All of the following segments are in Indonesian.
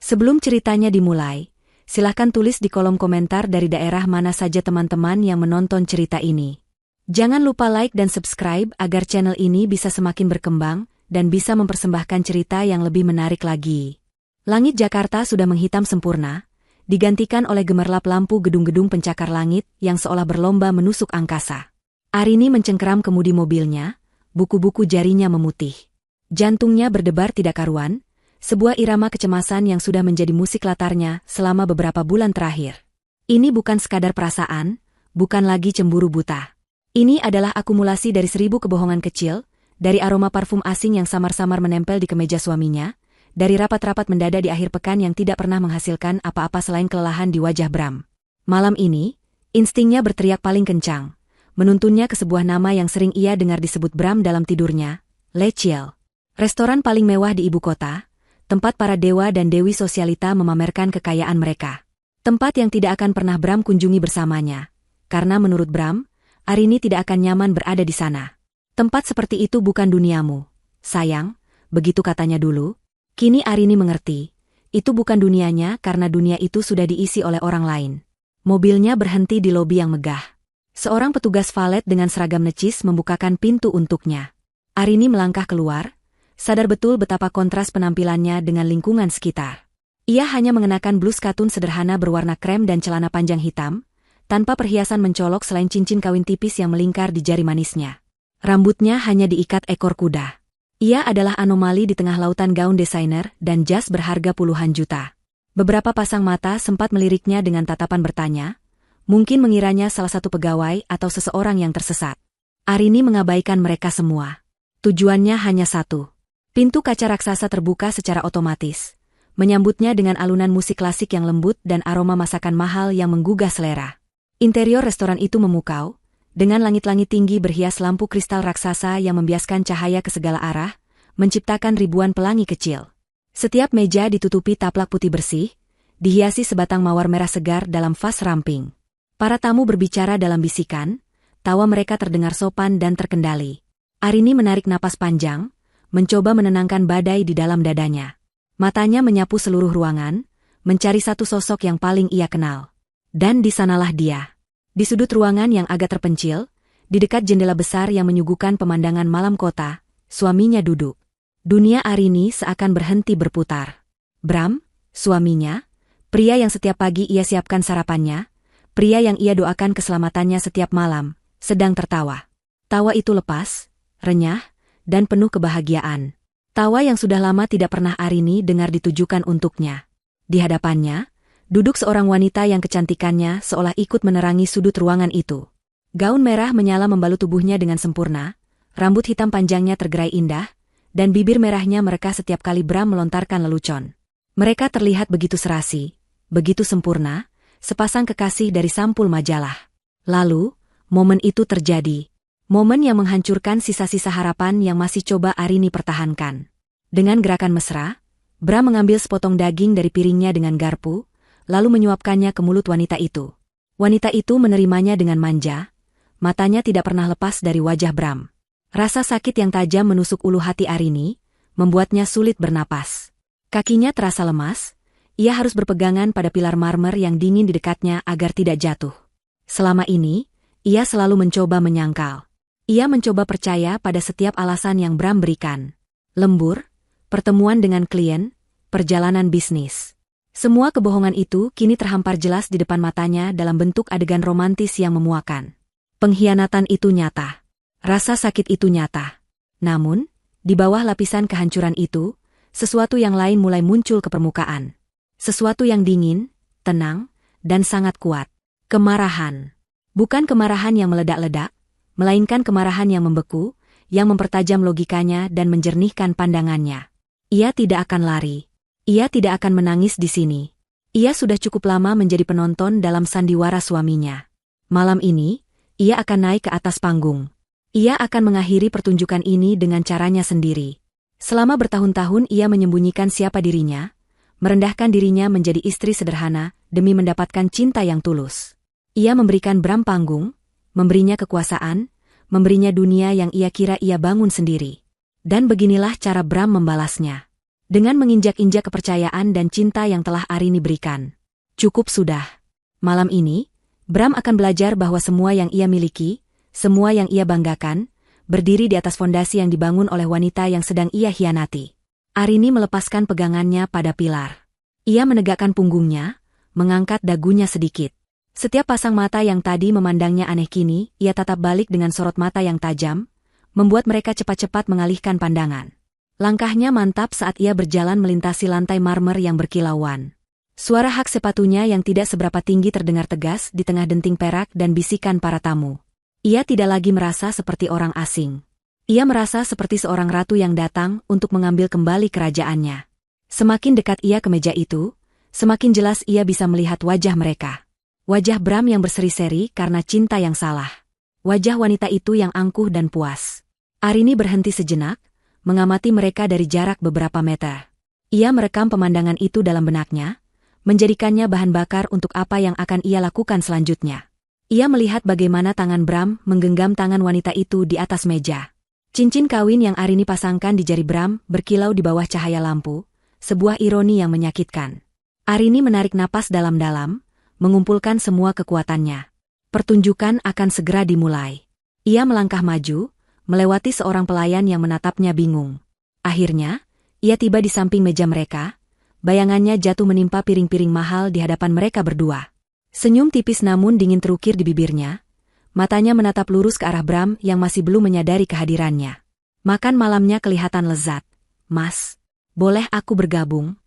Sebelum ceritanya dimulai, silahkan tulis di kolom komentar dari daerah mana saja teman-teman yang menonton cerita ini. Jangan lupa like dan subscribe agar channel ini bisa semakin berkembang dan bisa mempersembahkan cerita yang lebih menarik lagi. Langit Jakarta sudah menghitam sempurna, digantikan oleh gemerlap lampu gedung-gedung pencakar langit yang seolah berlomba menusuk angkasa. Arini mencengkeram kemudi mobilnya, buku-buku jarinya memutih. Jantungnya berdebar tidak karuan, sebuah irama kecemasan yang sudah menjadi musik latarnya selama beberapa bulan terakhir. Ini bukan sekadar perasaan, bukan lagi cemburu buta. Ini adalah akumulasi dari 1000 kebohongan kecil, dari aroma parfum asing yang samar-samar menempel di kemeja suaminya, dari rapat-rapat mendadak di akhir pekan yang tidak pernah menghasilkan apa-apa selain kelelahan di wajah Bram. Malam ini, instingnya berteriak paling kencang, menuntunnya ke sebuah nama yang sering ia dengar disebut Bram dalam tidurnya, Le Ciel. Restoran paling mewah di ibu kota, tempat para dewa dan dewi sosialita memamerkan kekayaan mereka. Tempat yang tidak akan pernah Bram kunjungi bersamanya, karena menurut Bram, Arini tidak akan nyaman berada di sana. Tempat seperti itu bukan duniamu, sayang, begitu katanya dulu. Kini Arini mengerti, itu bukan dunianya karena dunia itu sudah diisi oleh orang lain. Mobilnya berhenti di lobi yang megah. Seorang petugas valet dengan seragam necis membukakan pintu untuknya. Arini melangkah keluar, sadar betul betapa kontras penampilannya dengan lingkungan sekitar. Ia hanya mengenakan blus katun sederhana berwarna krem dan celana panjang hitam, tanpa perhiasan mencolok selain cincin kawin tipis yang melingkar di jari manisnya. Rambutnya hanya diikat ekor kuda. Ia adalah anomali di tengah lautan gaun desainer dan jas berharga puluhan juta. Beberapa pasang mata sempat meliriknya dengan tatapan bertanya, mungkin mengiranya salah satu pegawai atau seseorang yang tersesat. Arini mengabaikan mereka semua. Tujuannya hanya satu. Pintu kaca raksasa terbuka secara otomatis, menyambutnya dengan alunan musik klasik yang lembut dan aroma masakan mahal yang menggugah selera. Interior restoran itu memukau, dengan langit-langit tinggi berhias lampu kristal raksasa yang membiaskan cahaya ke segala arah, menciptakan ribuan pelangi kecil. Setiap meja ditutupi taplak putih bersih, dihiasi sebatang mawar merah segar dalam vas ramping. Para tamu berbicara dalam bisikan, tawa mereka terdengar sopan dan terkendali. Arini menarik napas panjang, mencoba menenangkan badai di dalam dadanya. Matanya menyapu seluruh ruangan, mencari satu sosok yang paling ia kenal. Dan di sanalah dia. Di sudut ruangan yang agak terpencil, di dekat jendela besar yang menyuguhkan pemandangan malam kota, suaminya duduk. Dunia Arini seakan berhenti berputar. Bram, suaminya, pria yang setiap pagi ia siapkan sarapannya, pria yang ia doakan keselamatannya setiap malam, sedang tertawa. Tawa itu lepas, renyah, dan penuh kebahagiaan. Tawa yang sudah lama tidak pernah Arini dengar ditujukan untuknya. Di hadapannya, duduk seorang wanita yang kecantikannya seolah ikut menerangi sudut ruangan itu. Gaun merah menyala membalut tubuhnya dengan sempurna, rambut hitam panjangnya tergerai indah, dan bibir merahnya mereka setiap kali Bram melontarkan lelucon. Mereka terlihat begitu serasi, begitu sempurna, sepasang kekasih dari sampul majalah. Lalu, momen itu terjadi. Momen yang menghancurkan sisa-sisa harapan yang masih coba Arini pertahankan. Dengan gerakan mesra, Bram mengambil sepotong daging dari piringnya dengan garpu, lalu menyuapkannya ke mulut wanita itu. Wanita itu menerimanya dengan manja, matanya tidak pernah lepas dari wajah Bram. Rasa sakit yang tajam menusuk ulu hati Arini, membuatnya sulit bernapas. Kakinya terasa lemas, ia harus berpegangan pada pilar marmer yang dingin di dekatnya agar tidak jatuh. Selama ini, ia selalu mencoba menyangkal. Ia mencoba percaya pada setiap alasan yang Bram berikan. Lembur, pertemuan dengan klien, perjalanan bisnis. Semua kebohongan itu kini terhampar jelas di depan matanya dalam bentuk adegan romantis yang memuakan. Pengkhianatan itu nyata. Rasa sakit itu nyata. Namun, di bawah lapisan kehancuran itu, sesuatu yang lain mulai muncul ke permukaan. Sesuatu yang dingin, tenang, dan sangat kuat. Kemarahan. Bukan kemarahan yang meledak-ledak, melainkan kemarahan yang membeku, yang mempertajam logikanya dan menjernihkan pandangannya. Ia tidak akan lari. Ia tidak akan menangis di sini. Ia sudah cukup lama menjadi penonton dalam sandiwara suaminya. Malam ini, ia akan naik ke atas panggung. Ia akan mengakhiri pertunjukan ini dengan caranya sendiri. Selama bertahun-tahun ia menyembunyikan siapa dirinya, merendahkan dirinya menjadi istri sederhana demi mendapatkan cinta yang tulus. Ia memberikan Bram panggung, memberinya kekuasaan, memberinya dunia yang ia kira ia bangun sendiri. Dan beginilah cara Bram membalasnya. dengan menginjak-injak kepercayaan dan cinta yang telah Arini berikan. Cukup sudah. Malam ini, Bram akan belajar bahwa semua yang ia miliki, semua yang ia banggakan, berdiri di atas fondasi yang dibangun oleh wanita yang sedang ia hianati. Arini melepaskan pegangannya pada pilar. Ia menegakkan punggungnya, mengangkat dagunya sedikit. Setiap pasang mata yang tadi memandangnya aneh kini, ia tatap balik dengan sorot mata yang tajam, membuat mereka cepat-cepat mengalihkan pandangan. Langkahnya mantap saat ia berjalan melintasi lantai marmer yang berkilauan. Suara hak sepatunya yang tidak seberapa tinggi terdengar tegas di tengah denting perak dan bisikan para tamu. Ia tidak lagi merasa seperti orang asing. Ia merasa seperti seorang ratu yang datang untuk mengambil kembali kerajaannya. Semakin dekat ia ke meja itu, semakin jelas ia bisa melihat wajah mereka. Wajah Bram yang berseri-seri karena cinta yang salah. Wajah wanita itu yang angkuh dan puas. Arini berhenti sejenak, mengamati mereka dari jarak beberapa meter. Ia merekam pemandangan itu dalam benaknya, menjadikannya bahan bakar untuk apa yang akan ia lakukan selanjutnya. Ia melihat bagaimana tangan Bram menggenggam tangan wanita itu di atas meja. Cincin kawin yang Arini pasangkan di jari Bram berkilau di bawah cahaya lampu, sebuah ironi yang menyakitkan. Arini menarik napas dalam-dalam, mengumpulkan semua kekuatannya. Pertunjukan akan segera dimulai. Ia melangkah maju, melewati seorang pelayan yang menatapnya bingung. Akhirnya, ia tiba di samping meja mereka, bayangannya jatuh menimpa piring-piring mahal di hadapan mereka berdua. Senyum tipis namun dingin terukir di bibirnya, matanya menatap lurus ke arah Bram yang masih belum menyadari kehadirannya. Makan malamnya kelihatan lezat. Mas, boleh aku bergabung?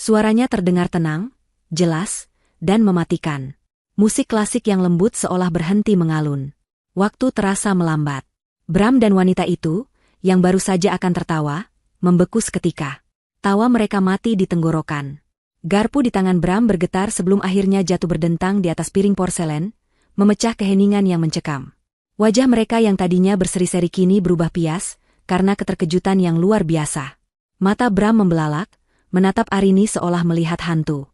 Suaranya terdengar tenang, jelas, dan mematikan. Musik klasik yang lembut seolah berhenti mengalun. Waktu terasa melambat. Bram dan wanita itu, yang baru saja akan tertawa, membeku seketika. Tawa mereka mati di tenggorokan. Garpu di tangan Bram bergetar sebelum akhirnya jatuh berdentang di atas piring porselen, memecah keheningan yang mencekam. Wajah mereka yang tadinya berseri-seri kini berubah pias, karena keterkejutan yang luar biasa. Mata Bram membelalak, menatap Arini seolah melihat hantu.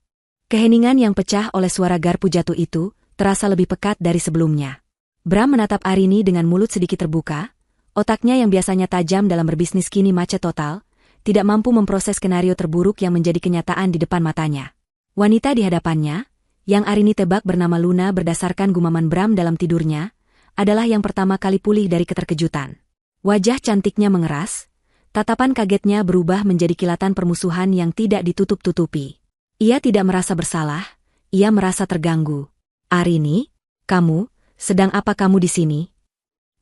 Keheningan yang pecah oleh suara garpu jatuh itu, terasa lebih pekat dari sebelumnya. Bram menatap Arini dengan mulut sedikit terbuka, otaknya yang biasanya tajam dalam berbisnis kini macet total, tidak mampu memproses skenario terburuk yang menjadi kenyataan di depan matanya. Wanita di hadapannya, yang Arini tebak bernama Luna berdasarkan gumaman Bram dalam tidurnya, adalah yang pertama kali pulih dari keterkejutan. Wajah cantiknya mengeras, tatapan kagetnya berubah menjadi kilatan permusuhan yang tidak ditutup-tutupi. Ia tidak merasa bersalah, ia merasa terganggu. Arini, kamu, sedang apa kamu di sini?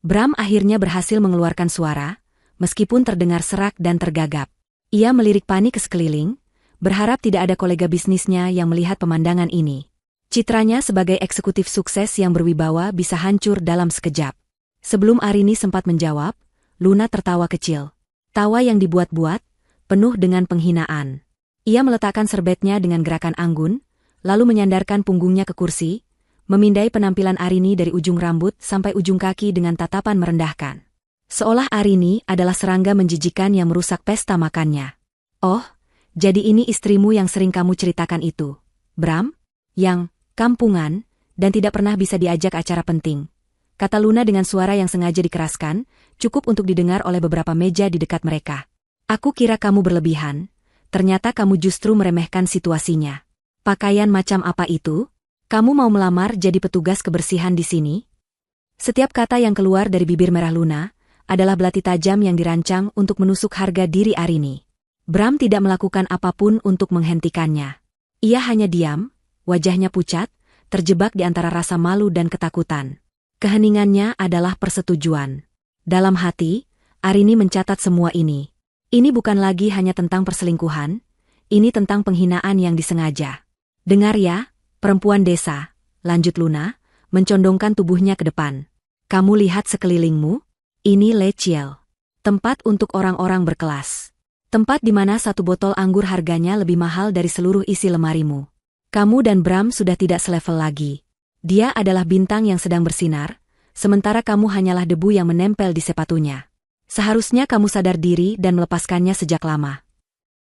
Bram akhirnya berhasil mengeluarkan suara, meskipun terdengar serak dan tergagap. Ia melirik panik ke sekeliling, berharap tidak ada kolega bisnisnya yang melihat pemandangan ini. Citranya sebagai eksekutif sukses yang berwibawa bisa hancur dalam sekejap. Sebelum Arini sempat menjawab, Luna tertawa kecil. Tawa yang dibuat-buat, penuh dengan penghinaan. Ia meletakkan serbetnya dengan gerakan anggun, lalu menyandarkan punggungnya ke kursi, memindai penampilan Arini dari ujung rambut sampai ujung kaki dengan tatapan merendahkan. Seolah Arini adalah serangga menjijikan yang merusak pesta makannya. Oh, jadi ini istrimu yang sering kamu ceritakan itu, Bram? Yang kampungan, dan tidak pernah bisa diajak acara penting, kata Luna dengan suara yang sengaja dikeraskan, cukup untuk didengar oleh beberapa meja di dekat mereka. Aku kira kamu berlebihan. Ternyata kamu justru meremehkan situasinya. Pakaian macam apa itu? Kamu mau melamar jadi petugas kebersihan di sini? Setiap kata yang keluar dari bibir merah Luna adalah belati tajam yang dirancang untuk menusuk harga diri Arini. Bram tidak melakukan apapun untuk menghentikannya. Ia hanya diam, wajahnya pucat, terjebak di antara rasa malu dan ketakutan. Keheningannya adalah persetujuan. Dalam hati, Arini mencatat semua ini. Ini bukan lagi hanya tentang perselingkuhan, ini tentang penghinaan yang disengaja. Dengar ya, perempuan desa, lanjut Luna, mencondongkan tubuhnya ke depan. Kamu lihat sekelilingmu? Ini Leciel. Tempat untuk orang-orang berkelas. Tempat di mana satu botol anggur harganya lebih mahal dari seluruh isi lemarimu. Kamu dan Bram sudah tidak selevel lagi. Dia adalah bintang yang sedang bersinar, sementara kamu hanyalah debu yang menempel di sepatunya. Seharusnya kamu sadar diri dan melepaskannya sejak lama.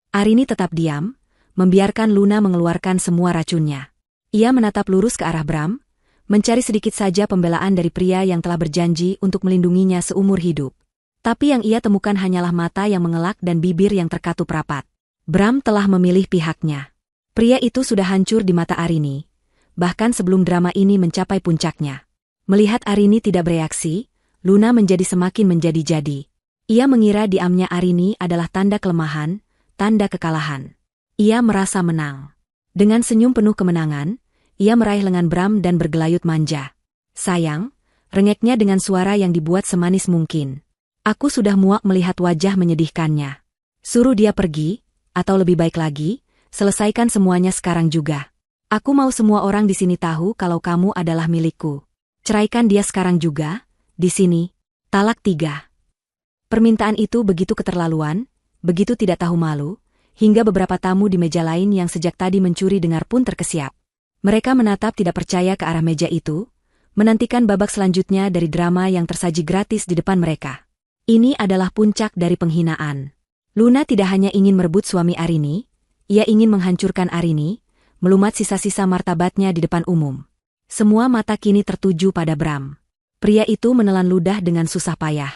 Arini tetap diam, membiarkan Luna mengeluarkan semua racunnya. Ia menatap lurus ke arah Bram, mencari sedikit saja pembelaan dari pria yang telah berjanji untuk melindunginya seumur hidup. Tapi yang ia temukan hanyalah mata yang mengelak dan bibir yang terkatup rapat. Bram telah memilih pihaknya. Pria itu sudah hancur di mata Arini, bahkan sebelum drama ini mencapai puncaknya. Melihat Arini tidak bereaksi, Luna menjadi semakin menjadi-jadi. Ia mengira diamnya Arini adalah tanda kelemahan, tanda kekalahan. Ia merasa menang. Dengan senyum penuh kemenangan, ia meraih lengan Bram dan bergelayut manja. Sayang, rengeknya dengan suara yang dibuat semanis mungkin. Aku sudah muak melihat wajah menyedihkannya. Suruh dia pergi, atau lebih baik lagi, selesaikan semuanya sekarang juga. Aku mau semua orang di sini tahu kalau kamu adalah milikku. Ceraikan dia sekarang juga, di sini. Talak 3. Permintaan itu begitu keterlaluan, begitu tidak tahu malu, hingga beberapa tamu di meja lain yang sejak tadi mencuri dengar pun terkesiap. Mereka menatap tidak percaya ke arah meja itu, menantikan babak selanjutnya dari drama yang tersaji gratis di depan mereka. Ini adalah puncak dari penghinaan. Luna tidak hanya ingin merebut suami Arini, ia ingin menghancurkan Arini, melumat sisa-sisa martabatnya di depan umum. Semua mata kini tertuju pada Bram. Pria itu menelan ludah dengan susah payah.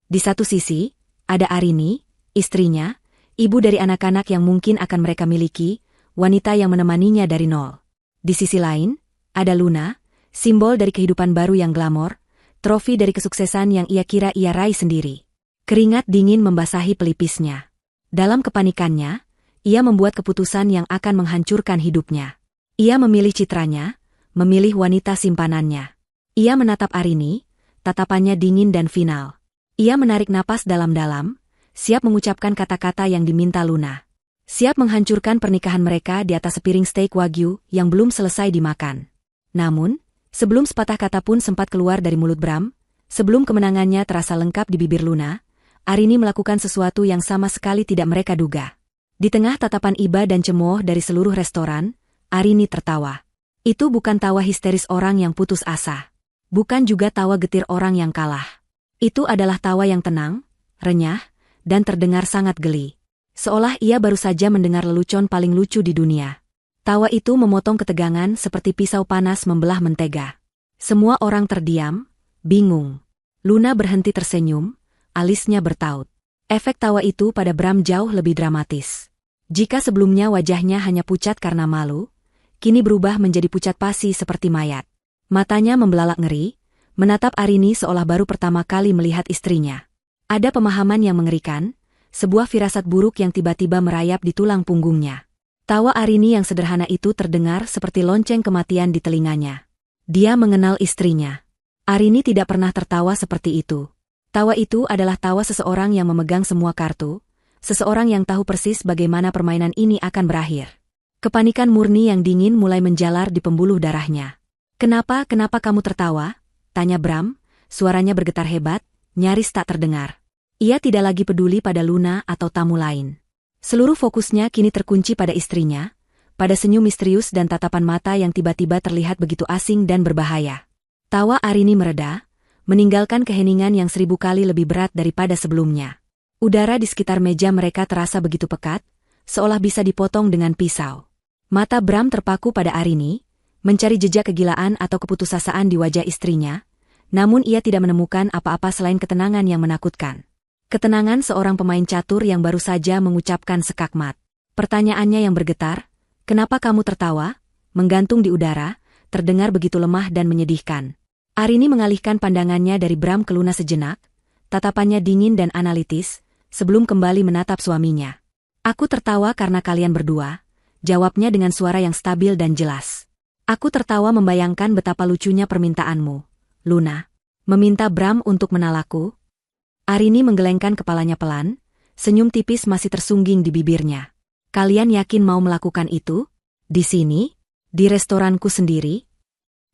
Di satu sisi, ada Arini, istrinya, ibu dari anak-anak yang mungkin akan mereka miliki, wanita yang menemaninya dari nol. Di sisi lain, ada Luna, simbol dari kehidupan baru yang glamor, trofi dari kesuksesan yang ia kira ia raih sendiri. Keringat dingin membasahi pelipisnya. Dalam kepanikannya, ia membuat keputusan yang akan menghancurkan hidupnya. Ia memilih citranya, memilih wanita simpanannya. Ia menatap Arini, tatapannya dingin dan final. Ia menarik napas dalam-dalam, siap mengucapkan kata-kata yang diminta Luna. Siap menghancurkan pernikahan mereka di atas sepiring steak wagyu yang belum selesai dimakan. Namun, sebelum sepatah kata pun sempat keluar dari mulut Bram, sebelum kemenangannya terasa lengkap di bibir Luna, Arini melakukan sesuatu yang sama sekali tidak mereka duga. Di tengah tatapan iba dan cemooh dari seluruh restoran, Arini tertawa. Itu bukan tawa histeris orang yang putus asa. Bukan juga tawa getir orang yang kalah. Itu adalah tawa yang tenang, renyah, dan terdengar sangat geli. Seolah ia baru saja mendengar lelucon paling lucu di dunia. Tawa itu memotong ketegangan seperti pisau panas membelah mentega. Semua orang terdiam, bingung. Luna berhenti tersenyum, alisnya bertaut. Efek tawa itu pada Bram jauh lebih dramatis. Jika sebelumnya wajahnya hanya pucat karena malu, kini berubah menjadi pucat pasi seperti mayat. Matanya membelalak ngeri, menatap Arini seolah baru pertama kali melihat istrinya. Ada pemahaman yang mengerikan, sebuah firasat buruk yang tiba-tiba merayap di tulang punggungnya. Tawa Arini yang sederhana itu terdengar seperti lonceng kematian di telinganya. Dia mengenal istrinya. Arini tidak pernah tertawa seperti itu. Tawa itu adalah tawa seseorang yang memegang semua kartu, seseorang yang tahu persis bagaimana permainan ini akan berakhir. Kepanikan murni yang dingin mulai menjalar di pembuluh darahnya. Kenapa kamu tertawa?" tanya Bram, suaranya bergetar hebat, nyaris tak terdengar. Ia tidak lagi peduli pada Luna atau tamu lain. Seluruh fokusnya kini terkunci pada istrinya, pada senyum misterius dan tatapan mata yang tiba-tiba terlihat begitu asing dan berbahaya. Tawa Arini mereda, meninggalkan keheningan yang 1000 kali lebih berat daripada sebelumnya. Udara di sekitar meja mereka terasa begitu pekat, seolah bisa dipotong dengan pisau. Mata Bram terpaku pada Arini, mencari jejak kegilaan atau keputusasaan di wajah istrinya, namun ia tidak menemukan apa-apa selain ketenangan yang menakutkan. Ketenangan seorang pemain catur yang baru saja mengucapkan sekakmat. Pertanyaannya yang bergetar, "Kenapa kamu tertawa?" menggantung di udara, terdengar begitu lemah dan menyedihkan. Arini mengalihkan pandangannya dari Bram ke Luna sejenak, tatapannya dingin dan analitis, sebelum kembali menatap suaminya. "Aku tertawa karena kalian berdua," jawabnya dengan suara yang stabil dan jelas. "Aku tertawa membayangkan betapa lucunya permintaanmu, Luna. Meminta Bram untuk menalaku." Arini menggelengkan kepalanya pelan, senyum tipis masih tersungging di bibirnya. "Kalian yakin mau melakukan itu? Di sini? Di restoranku sendiri?"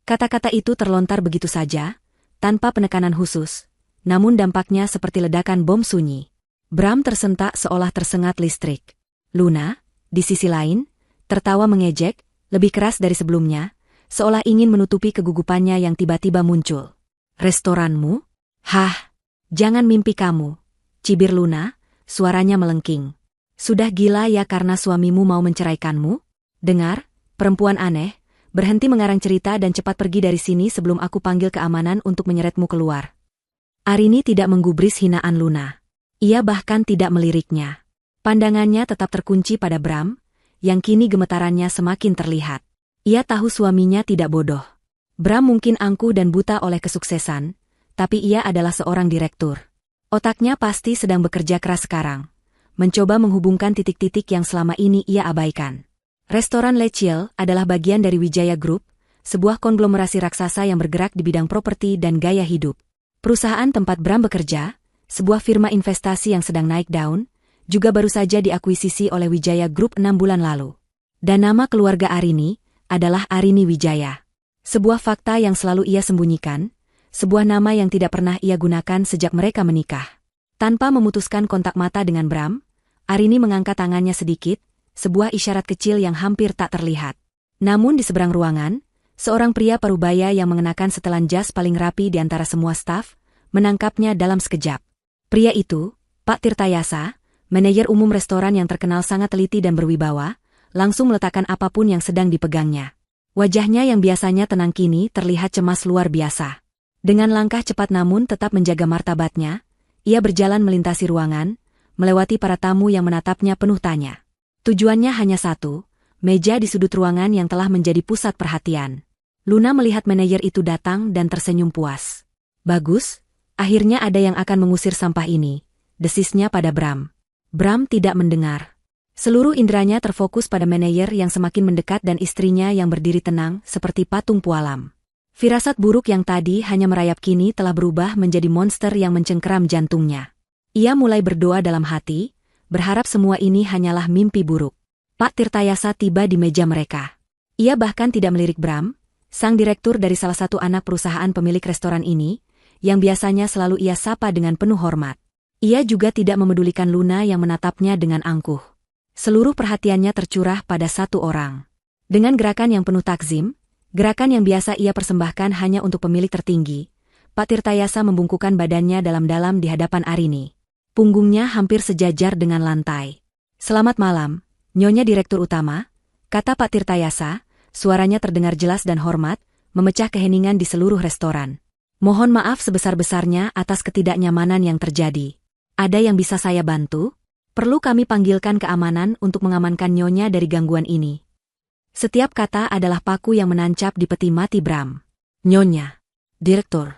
Kata-kata itu terlontar begitu saja, tanpa penekanan khusus, namun dampaknya seperti ledakan bom sunyi. Bram tersentak seolah tersengat listrik. Luna, di sisi lain, tertawa mengejek, lebih keras dari sebelumnya, seolah ingin menutupi kegugupannya yang tiba-tiba muncul. "Restoranmu? Hah? Jangan mimpi kamu," cibir Luna, suaranya melengking. "Sudah gila ya karena suamimu mau menceraikanmu? Dengar, perempuan aneh, berhenti mengarang cerita dan cepat pergi dari sini sebelum aku panggil keamanan untuk menyeretmu keluar." Arini tidak menggubris hinaan Luna. Ia bahkan tidak meliriknya. Pandangannya tetap terkunci pada Bram, yang kini gemetarannya semakin terlihat. Ia tahu suaminya tidak bodoh. Bram mungkin angkuh dan buta oleh kesuksesan, tapi ia adalah seorang direktur. Otaknya pasti sedang bekerja keras sekarang, mencoba menghubungkan titik-titik yang selama ini ia abaikan. Restoran Le Ciel adalah bagian dari Wijaya Group, sebuah konglomerasi raksasa yang bergerak di bidang properti dan gaya hidup. Perusahaan tempat Bram bekerja, sebuah firma investasi yang sedang naik daun, juga baru saja diakuisisi oleh Wijaya Group 6 bulan lalu. Dan nama keluarga Arini adalah Arini Wijaya. Sebuah fakta yang selalu ia sembunyikan, sebuah nama yang tidak pernah ia gunakan sejak mereka menikah. Tanpa memutuskan kontak mata dengan Bram, Arini mengangkat tangannya sedikit, sebuah isyarat kecil yang hampir tak terlihat. Namun di seberang ruangan, seorang pria parubaya yang mengenakan setelan jas paling rapi di antara semua staf, menangkapnya dalam sekejap. Pria itu, Pak Tirtayasa, manajer umum restoran yang terkenal sangat teliti dan berwibawa, langsung meletakkan apapun yang sedang dipegangnya. Wajahnya yang biasanya tenang kini terlihat cemas luar biasa. Dengan langkah cepat namun tetap menjaga martabatnya, ia berjalan melintasi ruangan, melewati para tamu yang menatapnya penuh tanya. Tujuannya hanya satu, meja di sudut ruangan yang telah menjadi pusat perhatian. Luna melihat manajer itu datang dan tersenyum puas. Bagus, akhirnya ada yang akan mengusir sampah ini, desisnya pada Bram. Bram tidak mendengar. Seluruh inderanya terfokus pada manajer yang semakin mendekat dan istrinya yang berdiri tenang seperti patung pualam. Firasat buruk yang tadi hanya merayap kini telah berubah menjadi monster yang mencengkeram jantungnya. Ia mulai berdoa dalam hati, berharap semua ini hanyalah mimpi buruk. Pak Tirtayasa tiba di meja mereka. Ia bahkan tidak melirik Bram, sang direktur dari salah satu anak perusahaan pemilik restoran ini, yang biasanya selalu ia sapa dengan penuh hormat. Ia juga tidak memedulikan Luna yang menatapnya dengan angkuh. Seluruh perhatiannya tercurah pada satu orang. Dengan gerakan yang penuh takzim, gerakan yang biasa ia persembahkan hanya untuk pemilik tertinggi, Pak Tirtayasa membungkukkan badannya dalam-dalam di hadapan Arini. Punggungnya hampir sejajar dengan lantai. "Selamat malam, Nyonya Direktur Utama," kata Pak Tirtayasa. Suaranya terdengar jelas dan hormat, memecah keheningan di seluruh restoran. "Mohon maaf sebesar-besarnya atas ketidaknyamanan yang terjadi. Ada yang bisa saya bantu? Perlu kami panggilkan keamanan untuk mengamankan Nyonya dari gangguan ini?" Setiap kata adalah paku yang menancap di peti mati Bram. Nyonya Direktur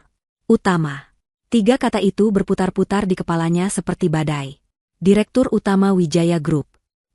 Utama. 3 kata itu berputar-putar di kepalanya seperti badai. Direktur Utama Wijaya Group.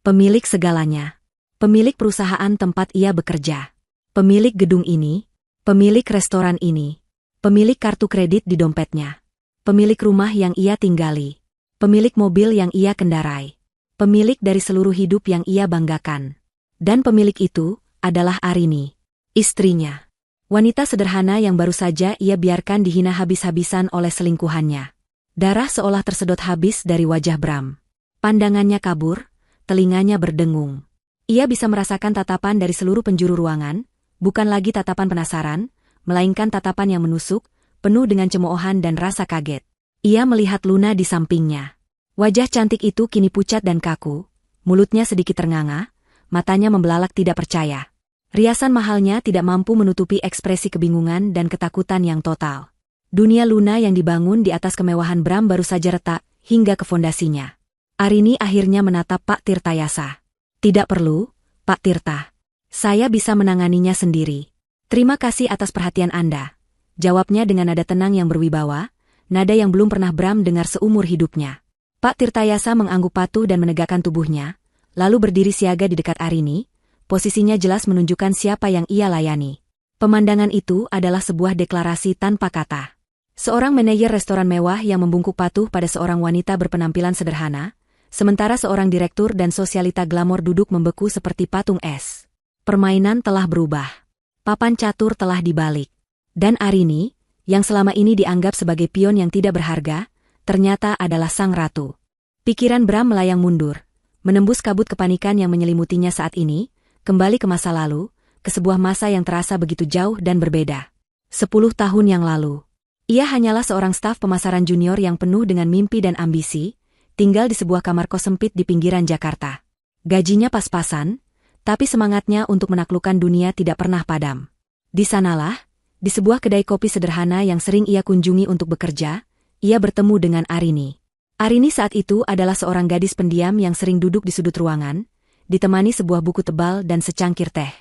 Pemilik segalanya. Pemilik perusahaan tempat ia bekerja. Pemilik gedung ini. Pemilik restoran ini. Pemilik kartu kredit di dompetnya. Pemilik rumah yang ia tinggali. Pemilik mobil yang ia kendarai. Pemilik dari seluruh hidup yang ia banggakan. Dan pemilik itu adalah Arini, istrinya. Wanita sederhana yang baru saja ia biarkan dihina habis-habisan oleh selingkuhannya. Darah seolah tersedot habis dari wajah Bram. Pandangannya kabur, telinganya berdengung. Ia bisa merasakan tatapan dari seluruh penjuru ruangan, bukan lagi tatapan penasaran, melainkan tatapan yang menusuk, penuh dengan cemoohan dan rasa kaget. Ia melihat Luna di sampingnya. Wajah cantik itu kini pucat dan kaku, mulutnya sedikit ternganga, matanya membelalak tidak percaya. Riasan mahalnya tidak mampu menutupi ekspresi kebingungan dan ketakutan yang total. Dunia Luna yang dibangun di atas kemewahan Bram baru saja retak hingga ke fondasinya. Arini akhirnya menatap Pak Tirtayasa. "Tidak perlu, Pak Tirta. Saya bisa menanganinya sendiri. Terima kasih atas perhatian Anda," jawabnya dengan nada tenang yang berwibawa, nada yang belum pernah Bram dengar seumur hidupnya. Pak Tirtayasa mengangguk patuh dan menegakkan tubuhnya, lalu berdiri siaga di dekat Arini, posisinya jelas menunjukkan siapa yang ia layani. Pemandangan itu adalah sebuah deklarasi tanpa kata. Seorang manajer restoran mewah yang membungkuk patuh pada seorang wanita berpenampilan sederhana, sementara seorang direktur dan sosialita glamor duduk membeku seperti patung es. Permainan telah berubah. Papan catur telah dibalik. Dan Arini, yang selama ini dianggap sebagai pion yang tidak berharga, ternyata adalah sang ratu. Pikiran Bram melayang mundur, menembus kabut kepanikan yang menyelimutinya saat ini, kembali ke masa lalu, ke sebuah masa yang terasa begitu jauh dan berbeda. 10 tahun yang lalu. Ia hanyalah seorang staf pemasaran junior yang penuh dengan mimpi dan ambisi, tinggal di sebuah kamar kos sempit di pinggiran Jakarta. Gajinya pas-pasan, tapi semangatnya untuk menaklukkan dunia tidak pernah padam. Di sanalah, di sebuah kedai kopi sederhana yang sering ia kunjungi untuk bekerja, ia bertemu dengan Arini. Arini saat itu adalah seorang gadis pendiam yang sering duduk di sudut ruangan, ditemani sebuah buku tebal dan secangkir teh.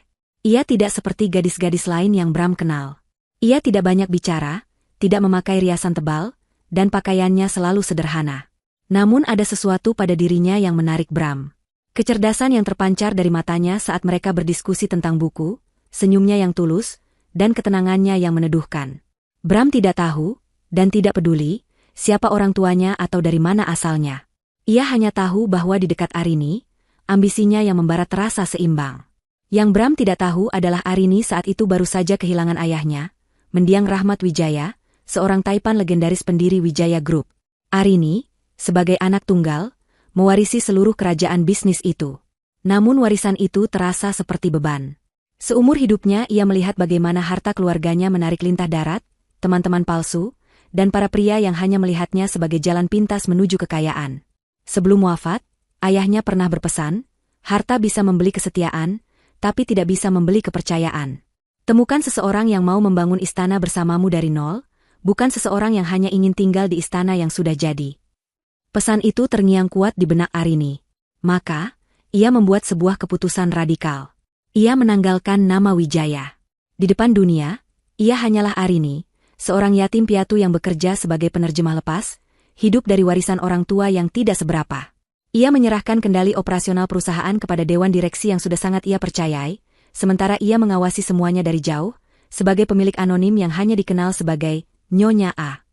Ia tidak seperti gadis-gadis lain yang Bram kenal. Ia tidak banyak bicara, tidak memakai riasan tebal, dan pakaiannya selalu sederhana. Namun ada sesuatu pada dirinya yang menarik Bram. Kecerdasan yang terpancar dari matanya saat mereka berdiskusi tentang buku, senyumnya yang tulus, dan ketenangannya yang meneduhkan. Bram tidak tahu, dan tidak peduli, siapa orang tuanya atau dari mana asalnya. Ia hanya tahu bahwa di dekat Arini, ambisinya yang membara terasa seimbang. Yang Bram tidak tahu adalah Arini saat itu baru saja kehilangan ayahnya, mendiang Rahmat Wijaya, seorang taipan legendaris pendiri Wijaya Group. Arini, sebagai anak tunggal, mewarisi seluruh kerajaan bisnis itu. Namun warisan itu terasa seperti beban. Seumur hidupnya ia melihat bagaimana harta keluarganya menarik lintah darat, teman-teman palsu, dan para pria yang hanya melihatnya sebagai jalan pintas menuju kekayaan. Sebelum wafat, ayahnya pernah berpesan, harta bisa membeli kesetiaan, tapi tidak bisa membeli kepercayaan. Temukan seseorang yang mau membangun istana bersamamu dari nol, bukan seseorang yang hanya ingin tinggal di istana yang sudah jadi. Pesan itu terngiang kuat di benak Arini. Maka, ia membuat sebuah keputusan radikal. Ia menanggalkan nama Wijaya. Di depan dunia, ia hanyalah Arini, seorang yatim piatu yang bekerja sebagai penerjemah lepas, hidup dari warisan orang tua yang tidak seberapa. Ia menyerahkan kendali operasional perusahaan kepada dewan direksi yang sudah sangat ia percayai, sementara ia mengawasi semuanya dari jauh, sebagai pemilik anonim yang hanya dikenal sebagai Nyonya A.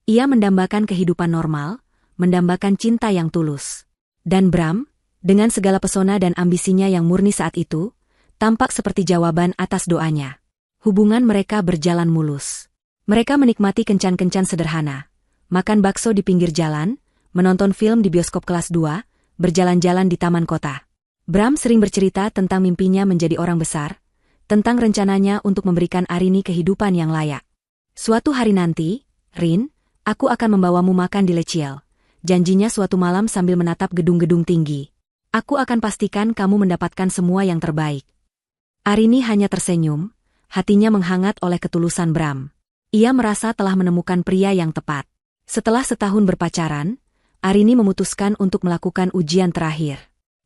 Ia mendambakan kehidupan normal, mendambakan cinta yang tulus. Dan Bram, dengan segala pesona dan ambisinya yang murni saat itu, tampak seperti jawaban atas doanya. Hubungan mereka berjalan mulus. Mereka menikmati kencan-kencan sederhana, makan bakso di pinggir jalan, menonton film di bioskop kelas 2, berjalan-jalan di taman kota. Bram sering bercerita tentang mimpinya menjadi orang besar, tentang rencananya untuk memberikan Arini kehidupan yang layak. Suatu hari nanti, Rin, aku akan membawamu makan di Leciel. Janjinya suatu malam sambil menatap gedung-gedung tinggi. Aku akan pastikan kamu mendapatkan semua yang terbaik. Arini hanya tersenyum, hatinya menghangat oleh ketulusan Bram. Ia merasa telah menemukan pria yang tepat. Setelah setahun berpacaran, Arini memutuskan untuk melakukan ujian terakhir.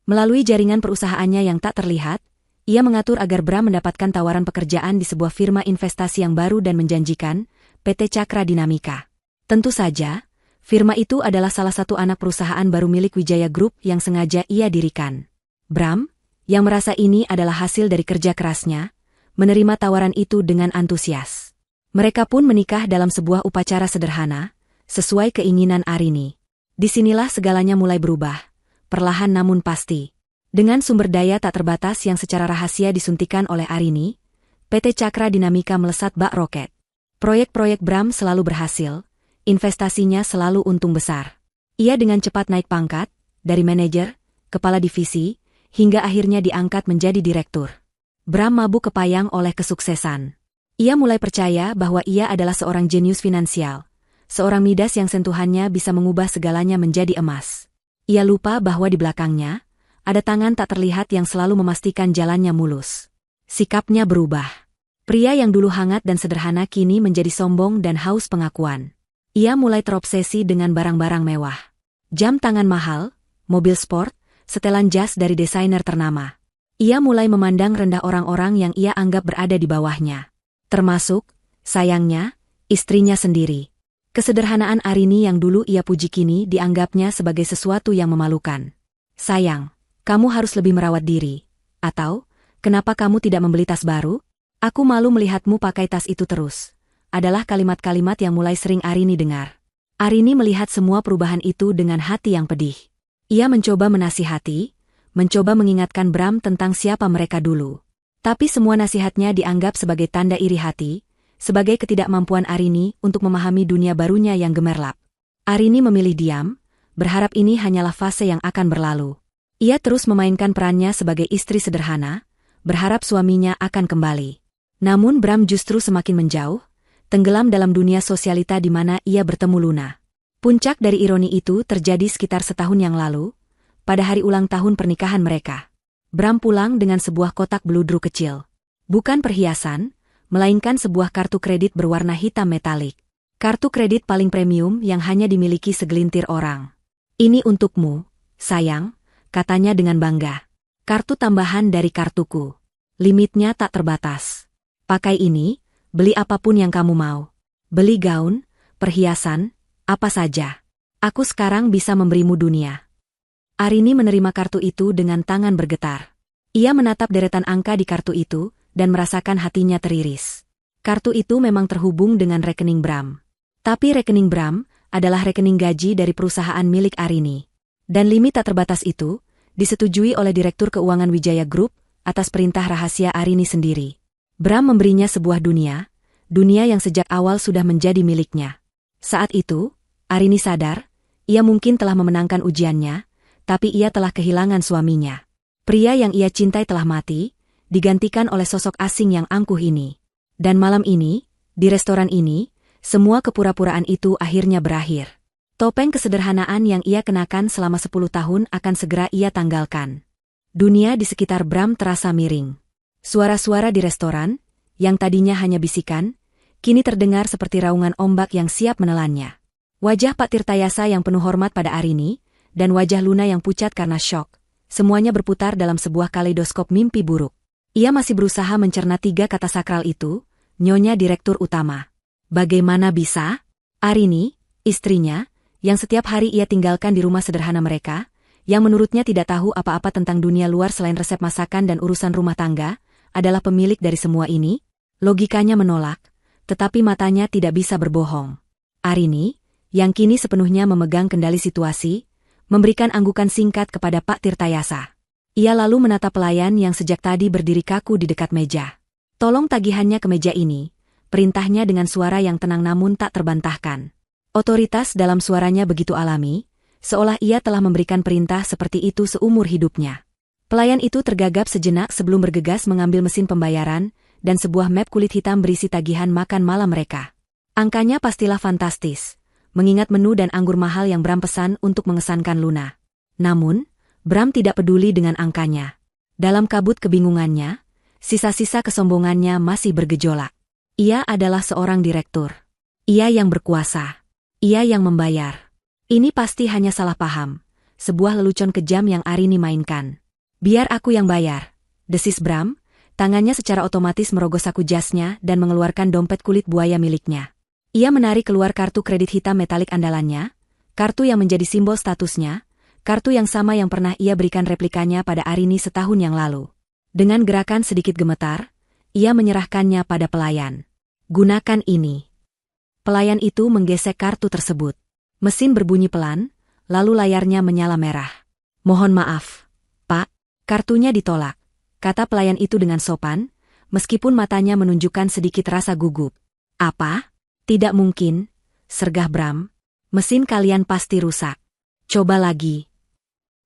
Melalui jaringan perusahaannya yang tak terlihat, ia mengatur agar Bram mendapatkan tawaran pekerjaan di sebuah firma investasi yang baru dan menjanjikan, PT Cakra Dinamika. Tentu saja, firma itu adalah salah satu anak perusahaan baru milik Wijaya Group yang sengaja ia dirikan. Bram, yang merasa ini adalah hasil dari kerja kerasnya, menerima tawaran itu dengan antusias. Mereka pun menikah dalam sebuah upacara sederhana, sesuai keinginan Arini. Disinilah segalanya mulai berubah, perlahan namun pasti. Dengan sumber daya tak terbatas yang secara rahasia disuntikan oleh Arini, PT Cakra Dinamika melesat bak roket. Proyek-proyek Bram selalu berhasil, investasinya selalu untung besar. Ia dengan cepat naik pangkat, dari manajer, kepala divisi, hingga akhirnya diangkat menjadi direktur. Bram mabuk kepayang oleh kesuksesan. Ia mulai percaya bahwa ia adalah seorang jenius finansial, seorang Midas yang sentuhannya bisa mengubah segalanya menjadi emas. Ia lupa bahwa di belakangnya, ada tangan tak terlihat yang selalu memastikan jalannya mulus. Sikapnya berubah. Pria yang dulu hangat dan sederhana kini menjadi sombong dan haus pengakuan. Ia mulai terobsesi dengan barang-barang mewah. Jam tangan mahal, mobil sport, setelan jas dari desainer ternama. Ia mulai memandang rendah orang-orang yang ia anggap berada di bawahnya. Termasuk, sayangnya, istrinya sendiri. Kesederhanaan Arini yang dulu ia puji kini dianggapnya sebagai sesuatu yang memalukan. Sayang, kamu harus lebih merawat diri. Atau, kenapa kamu tidak membeli tas baru? Aku malu melihatmu pakai tas itu terus. Adalah kalimat-kalimat yang mulai sering Arini dengar. Arini melihat semua perubahan itu dengan hati yang pedih. Ia mencoba menasihati, mencoba mengingatkan Bram tentang siapa mereka dulu. Tapi semua nasihatnya dianggap sebagai tanda iri hati, sebagai ketidakmampuan Arini untuk memahami dunia barunya yang gemerlap. Arini memilih diam, berharap ini hanyalah fase yang akan berlalu. Ia terus memainkan perannya sebagai istri sederhana, berharap suaminya akan kembali. Namun Bram justru semakin menjauh, tenggelam dalam dunia sosialita di mana ia bertemu Luna. Puncak dari ironi itu terjadi sekitar setahun yang lalu, pada hari ulang tahun pernikahan mereka. Bram pulang dengan sebuah kotak beludru kecil. Bukan perhiasan, melainkan sebuah kartu kredit berwarna hitam metalik. Kartu kredit paling premium yang hanya dimiliki segelintir orang. Ini untukmu, sayang, katanya dengan bangga. Kartu tambahan dari kartuku. Limitnya tak terbatas. Pakai ini, beli apapun yang kamu mau. Beli gaun, perhiasan, apa saja. Aku sekarang bisa memberimu dunia. Arini menerima kartu itu dengan tangan bergetar. Ia menatap deretan angka di kartu itu, dan merasakan hatinya teriris. Kartu itu memang terhubung dengan rekening Bram. Tapi rekening Bram adalah rekening gaji dari perusahaan milik Arini. Dan limit tak terbatas itu disetujui oleh Direktur Keuangan Wijaya Group atas perintah rahasia Arini sendiri. Bram memberinya sebuah dunia yang sejak awal sudah menjadi miliknya. Saat itu, Arini sadar, ia mungkin telah memenangkan ujiannya, tapi ia telah kehilangan suaminya. Pria yang ia cintai telah mati, digantikan oleh sosok asing yang angkuh ini. Dan malam ini, di restoran ini, semua kepura-puraan itu akhirnya berakhir. Topeng kesederhanaan yang ia kenakan selama 10 tahun akan segera ia tanggalkan. Dunia di sekitar Bram terasa miring. Suara-suara di restoran, yang tadinya hanya bisikan, kini terdengar seperti raungan ombak yang siap menelannya. Wajah Pak Tirtayasa yang penuh hormat pada Arini, dan wajah Luna yang pucat karena syok, semuanya berputar dalam sebuah kaleidoskop mimpi buruk. Ia masih berusaha mencerna 3 kata sakral itu, Nyonya Direktur Utama. Bagaimana bisa? Arini, istrinya, yang setiap hari ia tinggalkan di rumah sederhana mereka, yang menurutnya tidak tahu apa-apa tentang dunia luar selain resep masakan dan urusan rumah tangga, adalah pemilik dari semua ini? Logikanya menolak, tetapi matanya tidak bisa berbohong. Arini, yang kini sepenuhnya memegang kendali situasi, memberikan anggukan singkat kepada Pak Tirtayasa. Ia lalu menatap pelayan yang sejak tadi berdiri kaku di dekat meja. Tolong tagihannya ke meja ini, perintahnya dengan suara yang tenang namun tak terbantahkan. Otoritas dalam suaranya begitu alami, seolah ia telah memberikan perintah seperti itu seumur hidupnya. Pelayan itu tergagap sejenak sebelum bergegas mengambil mesin pembayaran, dan sebuah map kulit hitam berisi tagihan makan malam mereka. Angkanya pastilah fantastis, mengingat menu dan anggur mahal yang Bram pesan untuk mengesankan Luna. Namun, Bram tidak peduli dengan angkanya. Dalam kabut kebingungannya, sisa-sisa kesombongannya masih bergejolak. Ia adalah seorang direktur. Ia yang berkuasa. Ia yang membayar. Ini pasti hanya salah paham. Sebuah lelucon kejam yang Arini mainkan. Biar aku yang bayar, desis Bram, tangannya secara otomatis merogoh saku jasnya dan mengeluarkan dompet kulit buaya miliknya. Ia menarik keluar kartu kredit hitam metalik andalannya, kartu yang menjadi simbol statusnya, kartu yang sama yang pernah ia berikan replikanya pada Arini setahun yang lalu. Dengan gerakan sedikit gemetar, ia menyerahkannya pada pelayan. Gunakan ini. Pelayan itu menggesek kartu tersebut. Mesin berbunyi pelan, lalu layarnya menyala merah. Mohon maaf, Pak, kartunya ditolak, kata pelayan itu dengan sopan, meskipun matanya menunjukkan sedikit rasa gugup. Apa? Tidak mungkin, sergah Bram. Mesin kalian pasti rusak. Coba lagi.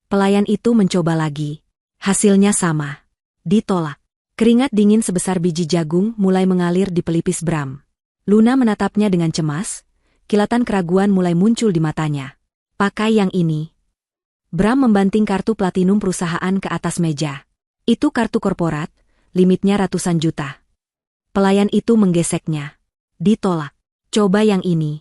Pelayan itu mencoba lagi. Hasilnya sama. Ditolak. Keringat dingin sebesar biji jagung mulai mengalir di pelipis Bram. Luna menatapnya dengan cemas, kilatan keraguan mulai muncul di matanya. Pakai yang ini. Bram membanting kartu platinum perusahaan ke atas meja. Itu kartu korporat, limitnya ratusan juta. Pelayan itu menggeseknya. Ditolak. Coba yang ini.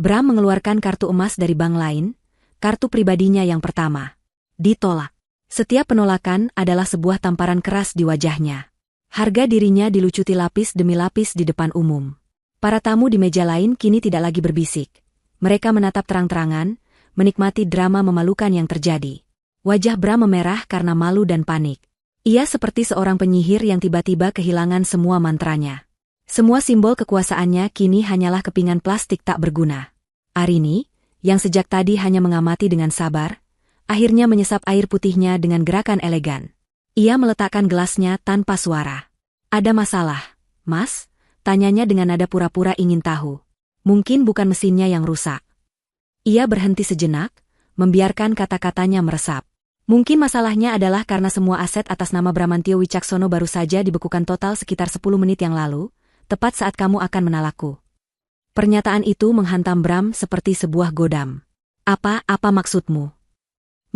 Bram mengeluarkan kartu emas dari bank lain, kartu pribadinya yang pertama. Ditolak. Setiap penolakan adalah sebuah tamparan keras di wajahnya. Harga dirinya dilucuti lapis demi lapis di depan umum. Para tamu di meja lain kini tidak lagi berbisik. Mereka menatap terang-terangan, menikmati drama memalukan yang terjadi. Wajah Bram memerah karena malu dan panik. Ia seperti seorang penyihir yang tiba-tiba kehilangan semua mantranya. Semua simbol kekuasaannya kini hanyalah kepingan plastik tak berguna. Arini, yang sejak tadi hanya mengamati dengan sabar, akhirnya menyesap air putihnya dengan gerakan elegan. Ia meletakkan gelasnya tanpa suara. Ada masalah, Mas? Tanyanya dengan nada pura-pura ingin tahu. Mungkin bukan mesinnya yang rusak. Ia berhenti sejenak, membiarkan kata-katanya meresap. Mungkin masalahnya adalah karena semua aset atas nama Bramantio Wicaksono baru saja dibekukan total sekitar 10 menit yang lalu, tepat saat kamu akan menalakku. Pernyataan itu menghantam Bram seperti sebuah godam. Apa maksudmu?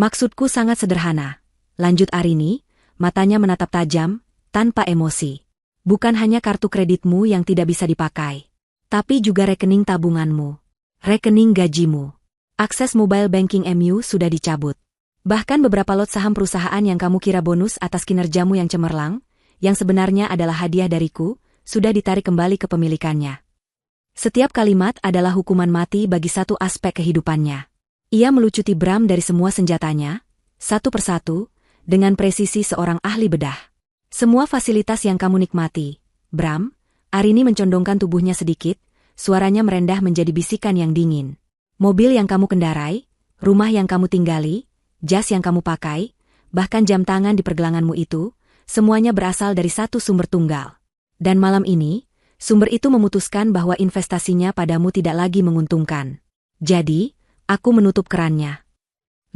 Maksudku sangat sederhana, lanjut Arini, matanya menatap tajam, tanpa emosi. Bukan hanya kartu kreditmu yang tidak bisa dipakai. Tapi juga rekening tabunganmu, rekening gajimu. Akses mobile banking MU sudah dicabut. Bahkan beberapa lot saham perusahaan yang kamu kira bonus atas kinerjamu yang cemerlang, yang sebenarnya adalah hadiah dariku, sudah ditarik kembali ke pemilikannya. Setiap kalimat adalah hukuman mati bagi satu aspek kehidupannya. Ia melucuti Bram dari semua senjatanya, satu persatu, dengan presisi seorang ahli bedah. Semua fasilitas yang kamu nikmati, Bram, Arini mencondongkan tubuhnya sedikit, suaranya merendah menjadi bisikan yang dingin. Mobil yang kamu kendarai, rumah yang kamu tinggali, jas yang kamu pakai, bahkan jam tangan di pergelanganmu itu, semuanya berasal dari satu sumber tunggal. Dan malam ini, sumber itu memutuskan bahwa investasinya padamu tidak lagi menguntungkan. Jadi, aku menutup kerannya.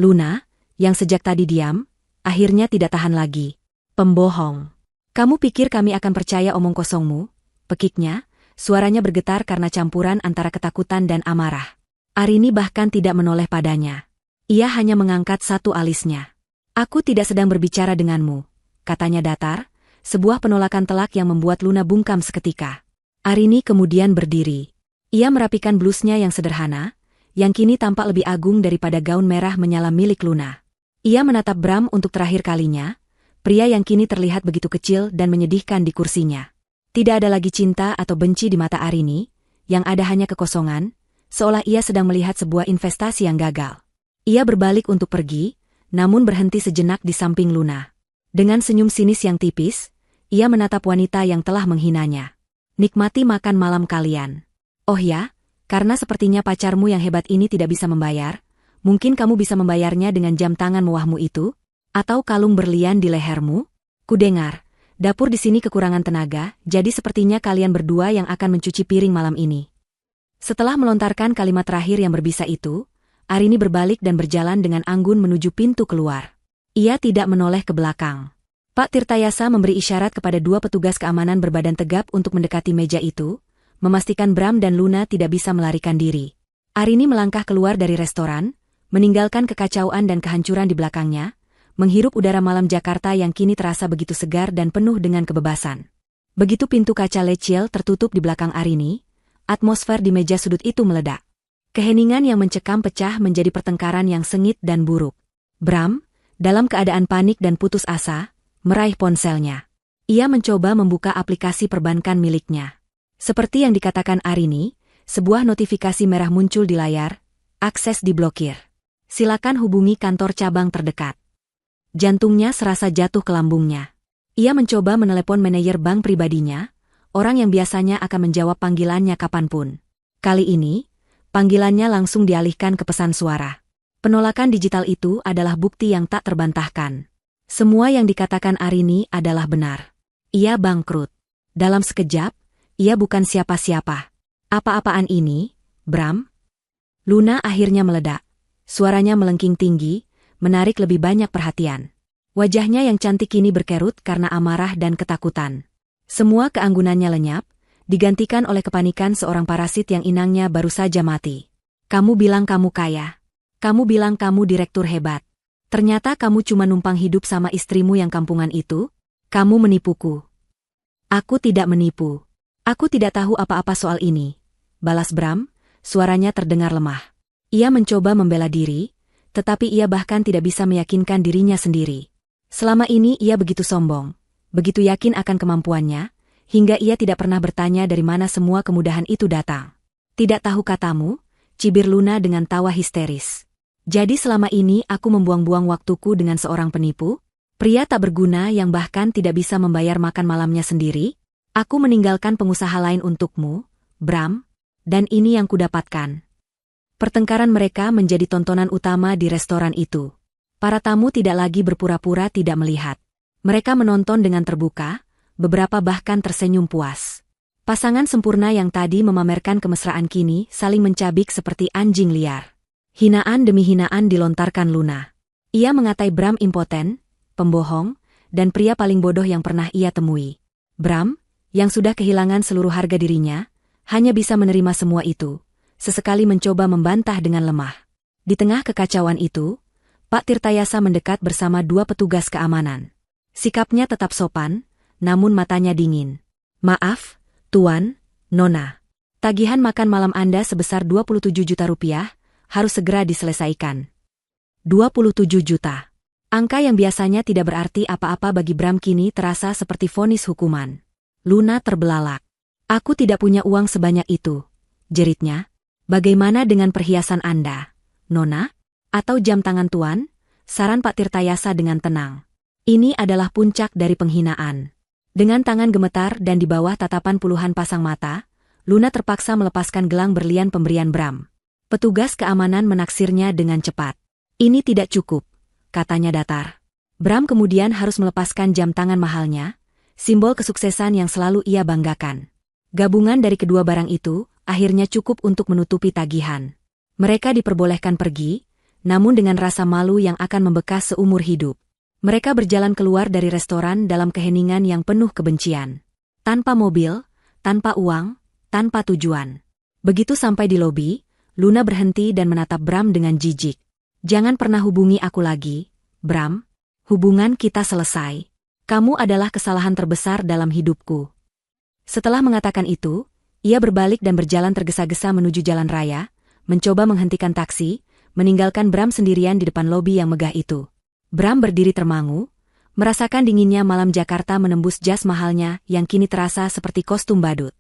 Luna, yang sejak tadi diam, akhirnya tidak tahan lagi. Pembohong. Kamu pikir kami akan percaya omong kosongmu? Pekiknya, suaranya bergetar karena campuran antara ketakutan dan amarah. Arini bahkan tidak menoleh padanya. Ia hanya mengangkat satu alisnya. Aku tidak sedang berbicara denganmu, katanya datar, sebuah penolakan telak yang membuat Luna bungkam seketika. Arini kemudian berdiri. Ia merapikan blusnya yang sederhana, yang kini tampak lebih agung daripada gaun merah menyala milik Luna. Ia menatap Bram untuk terakhir kalinya, pria yang kini terlihat begitu kecil dan menyedihkan di kursinya. Tidak ada lagi cinta atau benci di mata Arini, yang ada hanya kekosongan, seolah ia sedang melihat sebuah investasi yang gagal. Ia berbalik untuk pergi, namun berhenti sejenak di samping Luna. Dengan senyum sinis yang tipis, ia menatap wanita yang telah menghinanya. Nikmati makan malam kalian. Oh ya, karena sepertinya pacarmu yang hebat ini tidak bisa membayar, mungkin kamu bisa membayarnya dengan jam tangan mewahmu itu? Atau kalung berlian di lehermu? Kudengar, dapur di sini kekurangan tenaga, jadi sepertinya kalian berdua yang akan mencuci piring malam ini. Setelah melontarkan kalimat terakhir yang berbisa itu, Arini berbalik dan berjalan dengan anggun menuju pintu keluar. Ia tidak menoleh ke belakang. Pak Tirtayasa memberi isyarat kepada dua petugas keamanan berbadan tegap untuk mendekati meja itu, memastikan Bram dan Luna tidak bisa melarikan diri. Arini melangkah keluar dari restoran, meninggalkan kekacauan dan kehancuran di belakangnya, menghirup udara malam Jakarta yang kini terasa begitu segar dan penuh dengan kebebasan. Begitu pintu kaca lecil tertutup di belakang Arini, atmosfer di meja sudut itu meledak. Keheningan yang mencekam pecah menjadi pertengkaran yang sengit dan buruk. Bram, dalam keadaan panik dan putus asa, meraih ponselnya. Ia mencoba membuka aplikasi perbankan miliknya. Seperti yang dikatakan Arini, sebuah notifikasi merah muncul di layar, akses diblokir. Silakan hubungi kantor cabang terdekat. Jantungnya serasa jatuh ke lambungnya. Ia mencoba menelepon manajer bank pribadinya, orang yang biasanya akan menjawab panggilannya kapanpun. Kali ini, panggilannya langsung dialihkan ke pesan suara. Penolakan digital itu adalah bukti yang tak terbantahkan. Semua yang dikatakan Arini adalah benar. Ia bangkrut. Dalam sekejap, ia bukan siapa-siapa. Apa-apaan ini, Bram? Luna akhirnya meledak. Suaranya melengking tinggi, menarik lebih banyak perhatian. Wajahnya yang cantik kini berkerut karena amarah dan ketakutan. Semua keanggunannya lenyap, digantikan oleh kepanikan seorang parasit yang inangnya baru saja mati. Kamu bilang kamu kaya. Kamu bilang kamu direktur hebat. Ternyata kamu cuma numpang hidup sama istrimu yang kampungan itu? Kamu menipuku. Aku tidak menipu. Aku tidak tahu apa-apa soal ini, balas Bram, suaranya terdengar lemah. Ia mencoba membela diri, tetapi ia bahkan tidak bisa meyakinkan dirinya sendiri. Selama ini ia begitu sombong, begitu yakin akan kemampuannya, hingga ia tidak pernah bertanya dari mana semua kemudahan itu datang. Tidak tahu katamu, cibir Luna dengan tawa histeris. Jadi selama ini aku membuang-buang waktuku dengan seorang penipu? Pria tak berguna yang bahkan tidak bisa membayar makan malamnya sendiri? Aku meninggalkan pengusaha lain untukmu, Bram, dan ini yang kudapatkan. Pertengkaran mereka menjadi tontonan utama di restoran itu. Para tamu tidak lagi berpura-pura tidak melihat. Mereka menonton dengan terbuka, beberapa bahkan tersenyum puas. Pasangan sempurna yang tadi memamerkan kemesraan kini saling mencabik seperti anjing liar. Hinaan demi hinaan dilontarkan Luna. Ia mengatai Bram impoten, pembohong, dan pria paling bodoh yang pernah ia temui. Bram, yang sudah kehilangan seluruh harga dirinya, hanya bisa menerima semua itu, sesekali mencoba membantah dengan lemah. Di tengah kekacauan itu, Pak Tirtayasa mendekat bersama dua petugas keamanan. Sikapnya tetap sopan, namun matanya dingin. Maaf, Tuan, Nona. Tagihan makan malam Anda sebesar 27 juta rupiah, harus segera diselesaikan. 27 juta. Angka yang biasanya tidak berarti apa-apa bagi Bram kini terasa seperti vonis hukuman. Luna terbelalak. Aku tidak punya uang sebanyak itu, jeritnya. Bagaimana dengan perhiasan Anda, Nona? Atau jam tangan Tuan? Saran Pak Tirtayasa dengan tenang. Ini adalah puncak dari penghinaan. Dengan tangan gemetar dan di bawah tatapan puluhan pasang mata, Luna terpaksa melepaskan gelang berlian pemberian Bram. Petugas keamanan menaksirnya dengan cepat. Ini tidak cukup, katanya datar. Bram kemudian harus melepaskan jam tangan mahalnya, simbol kesuksesan yang selalu ia banggakan. Gabungan dari kedua barang itu akhirnya cukup untuk menutupi tagihan. Mereka diperbolehkan pergi, namun dengan rasa malu yang akan membekas seumur hidup. Mereka berjalan keluar dari restoran dalam keheningan yang penuh kebencian. Tanpa mobil, tanpa uang, tanpa tujuan. Begitu sampai di lobi, Luna berhenti dan menatap Bram dengan jijik. Jangan pernah hubungi aku lagi, Bram. Hubungan kita selesai. Kamu adalah kesalahan terbesar dalam hidupku. Setelah mengatakan itu, ia berbalik dan berjalan tergesa-gesa menuju jalan raya, mencoba menghentikan taksi, meninggalkan Bram sendirian di depan lobi yang megah itu. Bram berdiri termangu, merasakan dinginnya malam Jakarta menembus jas mahalnya yang kini terasa seperti kostum badut.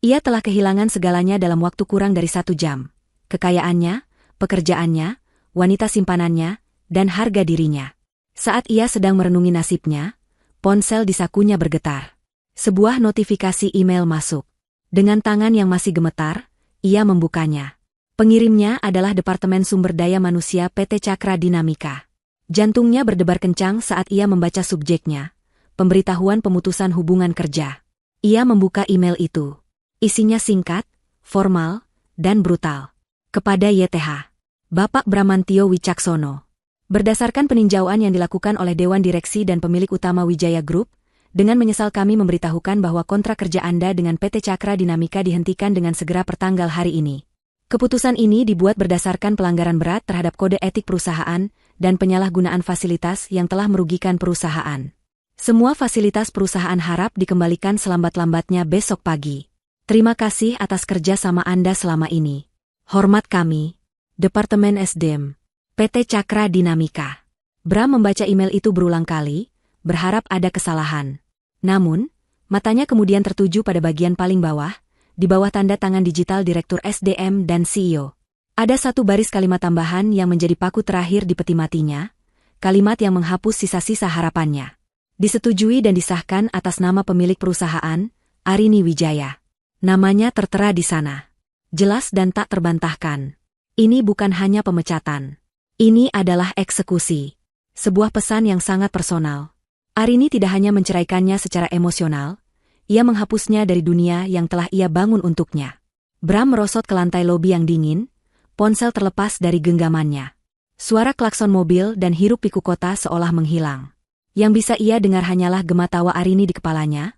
Ia telah kehilangan segalanya dalam waktu kurang dari 1 jam. Kekayaannya, pekerjaannya, wanita simpanannya, dan harga dirinya. Saat ia sedang merenungi nasibnya, ponsel di sakunya bergetar. Sebuah notifikasi email masuk. Dengan tangan yang masih gemetar, ia membukanya. Pengirimnya adalah Departemen Sumber Daya Manusia PT Cakra Dinamika. Jantungnya berdebar kencang saat ia membaca subjeknya, pemberitahuan pemutusan hubungan kerja. Ia membuka email itu. Isinya singkat, formal, dan brutal. Kepada YTH. Bapak Bramantio Wicaksono. Berdasarkan peninjauan yang dilakukan oleh Dewan Direksi dan pemilik utama Wijaya Group, dengan menyesal kami memberitahukan bahwa kontrak kerja Anda dengan PT Cakra Dinamika dihentikan dengan segera pertanggal hari ini. Keputusan ini dibuat berdasarkan pelanggaran berat terhadap kode etik perusahaan dan penyalahgunaan fasilitas yang telah merugikan perusahaan. Semua fasilitas perusahaan harap dikembalikan selambat-lambatnya besok pagi. Terima kasih atas kerja sama Anda selama ini. Hormat kami, Departemen SDM, PT Cakra Dinamika. Bram membaca email itu berulang kali, berharap ada kesalahan. Namun, matanya kemudian tertuju pada bagian paling bawah, di bawah tanda tangan digital Direktur SDM dan CEO. Ada satu baris kalimat tambahan yang menjadi paku terakhir di peti matinya, kalimat yang menghapus sisa-sisa harapannya. Disetujui dan disahkan atas nama pemilik perusahaan, Arini Wijaya. Namanya tertera di sana. Jelas dan tak terbantahkan. Ini bukan hanya pemecatan. Ini adalah eksekusi. Sebuah pesan yang sangat personal. Arini tidak hanya menceraikannya secara emosional, ia menghapusnya dari dunia yang telah ia bangun untuknya. Bram merosot ke lantai lobi yang dingin, ponsel terlepas dari genggamannya. Suara klakson mobil dan hiruk-pikuk kota seolah menghilang. Yang bisa ia dengar hanyalah gema tawa Arini di kepalanya,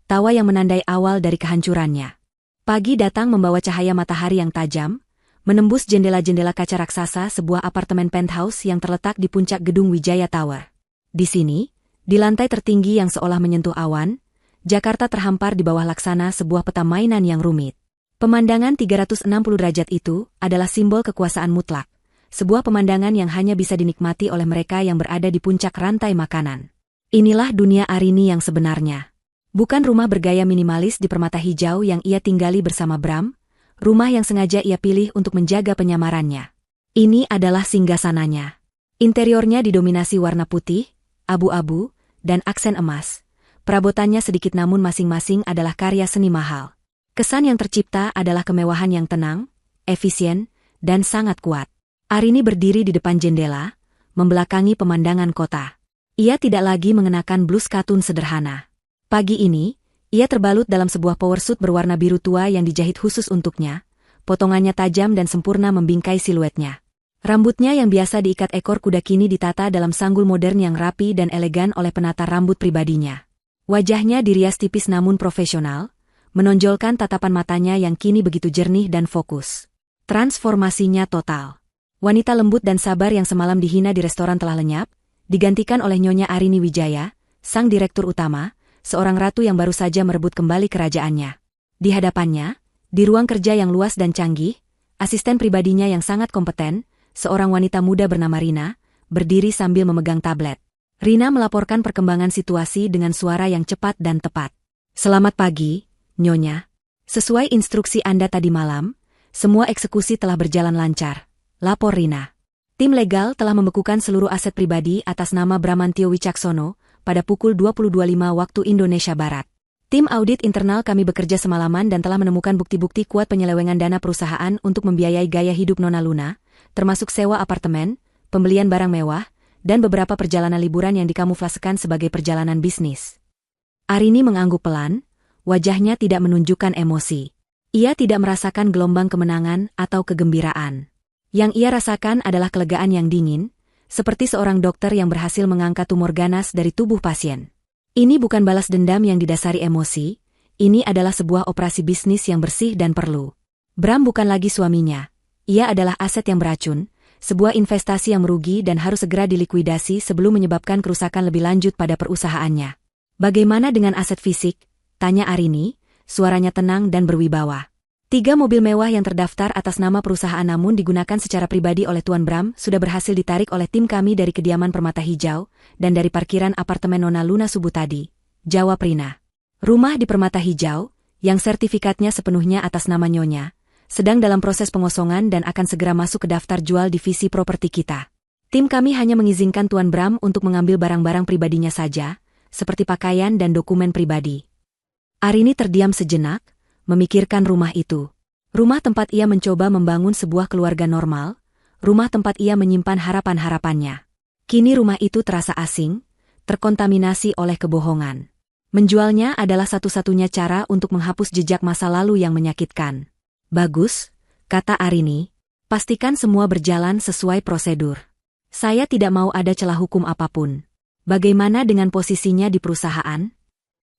tawa yang menandai awal dari kehancurannya. Pagi datang membawa cahaya matahari yang tajam, menembus jendela-jendela kaca raksasa sebuah apartemen penthouse yang terletak di puncak gedung Wijaya Tower. Di sini, di lantai tertinggi yang seolah menyentuh awan, Jakarta terhampar di bawah laksana sebuah peta mainan yang rumit. Pemandangan 360 derajat itu adalah simbol kekuasaan mutlak, sebuah pemandangan yang hanya bisa dinikmati oleh mereka yang berada di puncak rantai makanan. Inilah dunia Arini yang sebenarnya. Bukan rumah bergaya minimalis di permata hijau yang ia tinggali bersama Bram, rumah yang sengaja ia pilih untuk menjaga penyamarannya. Ini adalah singgasananya. Interiornya didominasi warna putih, abu-abu, dan aksen emas. Perabotannya sedikit namun masing-masing adalah karya seni mahal. Kesan yang tercipta adalah kemewahan yang tenang, efisien, dan sangat kuat. Arini berdiri di depan jendela, membelakangi pemandangan kota. Ia tidak lagi mengenakan blus katun sederhana. Pagi ini, ia terbalut dalam sebuah powersuit berwarna biru tua yang dijahit khusus untuknya, potongannya tajam dan sempurna membingkai siluetnya. Rambutnya yang biasa diikat ekor kuda kini ditata dalam sanggul modern yang rapi dan elegan oleh penata rambut pribadinya. Wajahnya dirias tipis namun profesional, menonjolkan tatapan matanya yang kini begitu jernih dan fokus. Transformasinya total. Wanita lembut dan sabar yang semalam dihina di restoran telah lenyap, digantikan oleh Nyonya Arini Wijaya, sang direktur utama, seorang ratu yang baru saja merebut kembali kerajaannya. Di hadapannya, Di ruang kerja yang luas dan canggih, asisten pribadinya yang sangat kompeten, seorang wanita muda bernama Rina, berdiri sambil memegang tablet. Rina melaporkan perkembangan situasi dengan suara yang cepat dan tepat. Selamat pagi, Nyonya. Sesuai instruksi Anda tadi malam, semua eksekusi telah berjalan lancar, lapor Rina. Tim legal telah membekukan seluruh aset pribadi atas nama Bramantio Wicaksono pada pukul 20.25 waktu Indonesia Barat. Tim audit internal kami bekerja semalaman dan telah menemukan bukti-bukti kuat penyelewengan dana perusahaan untuk membiayai gaya hidup Nona Luna, termasuk sewa apartemen, pembelian barang mewah, dan beberapa perjalanan liburan yang dikamuflasekan sebagai perjalanan bisnis. Arini mengangguk pelan, wajahnya tidak menunjukkan emosi. Ia tidak merasakan gelombang kemenangan atau kegembiraan. Yang ia rasakan adalah kelegaan yang dingin, seperti seorang dokter yang berhasil mengangkat tumor ganas dari tubuh pasien. Ini bukan balas dendam yang didasari emosi, ini adalah sebuah operasi bisnis yang bersih dan perlu. Bram bukan lagi suaminya. Ia adalah aset yang beracun, sebuah investasi yang merugi dan harus segera dilikuidasi sebelum menyebabkan kerusakan lebih lanjut pada perusahaannya. Bagaimana dengan aset fisik? Tanya Arini, suaranya tenang dan berwibawa. 3 mobil mewah yang terdaftar atas nama perusahaan namun digunakan secara pribadi oleh Tuan Bram sudah berhasil ditarik oleh tim kami dari kediaman Permata Hijau dan dari parkiran apartemen Nona Luna subuh tadi, jawab Rina. Rumah di Permata Hijau, yang sertifikatnya sepenuhnya atas nama Nyonya, sedang dalam proses pengosongan dan akan segera masuk ke daftar jual divisi properti kita. Tim kami hanya mengizinkan Tuan Bram untuk mengambil barang-barang pribadinya saja, seperti pakaian dan dokumen pribadi. Arini terdiam sejenak, memikirkan rumah itu. Rumah tempat ia mencoba membangun sebuah keluarga normal, rumah tempat ia menyimpan harapan-harapannya. Kini rumah itu terasa asing, terkontaminasi oleh kebohongan. Menjualnya adalah satu-satunya cara untuk menghapus jejak masa lalu yang menyakitkan. Bagus, kata Arini, pastikan semua berjalan sesuai prosedur. Saya tidak mau ada celah hukum apapun. Bagaimana dengan posisinya di perusahaan?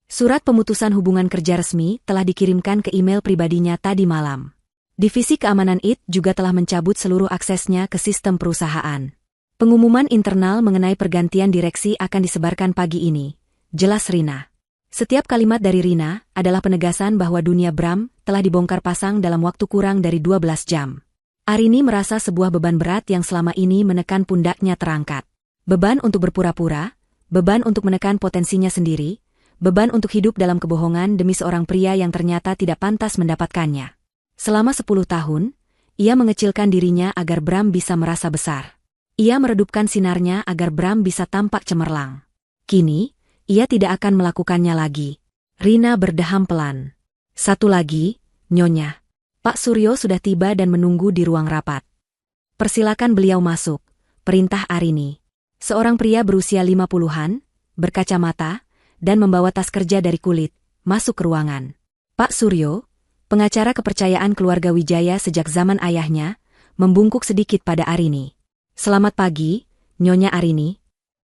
Surat pemutusan hubungan kerja resmi telah dikirimkan ke email pribadinya tadi malam. Divisi keamanan IT juga telah mencabut seluruh aksesnya ke sistem perusahaan. Pengumuman internal mengenai pergantian direksi akan disebarkan pagi ini, jelas Rina. Setiap kalimat dari Rina adalah penegasan bahwa dunia Bram telah dibongkar pasang dalam waktu kurang dari 12 jam. Arini merasa sebuah beban berat yang selama ini menekan pundaknya terangkat. Beban untuk berpura-pura, beban untuk menekan potensinya sendiri, beban untuk hidup dalam kebohongan demi seorang pria yang ternyata tidak pantas mendapatkannya. Selama 10 tahun, ia mengecilkan dirinya agar Bram bisa merasa besar. Ia meredupkan sinarnya agar Bram bisa tampak cemerlang. Kini, ia tidak akan melakukannya lagi. Rina berdeham pelan. Satu lagi, Nyonya. Pak Suryo sudah tiba dan menunggu di ruang rapat. Persilakan beliau masuk, perintah Arini. Seorang pria berusia 50-an, berkacamata, dan membawa tas kerja dari kulit, masuk ke ruangan. Pak Suryo, pengacara kepercayaan keluarga Wijaya sejak zaman ayahnya, membungkuk sedikit pada Arini. Selamat pagi, Nyonya Arini.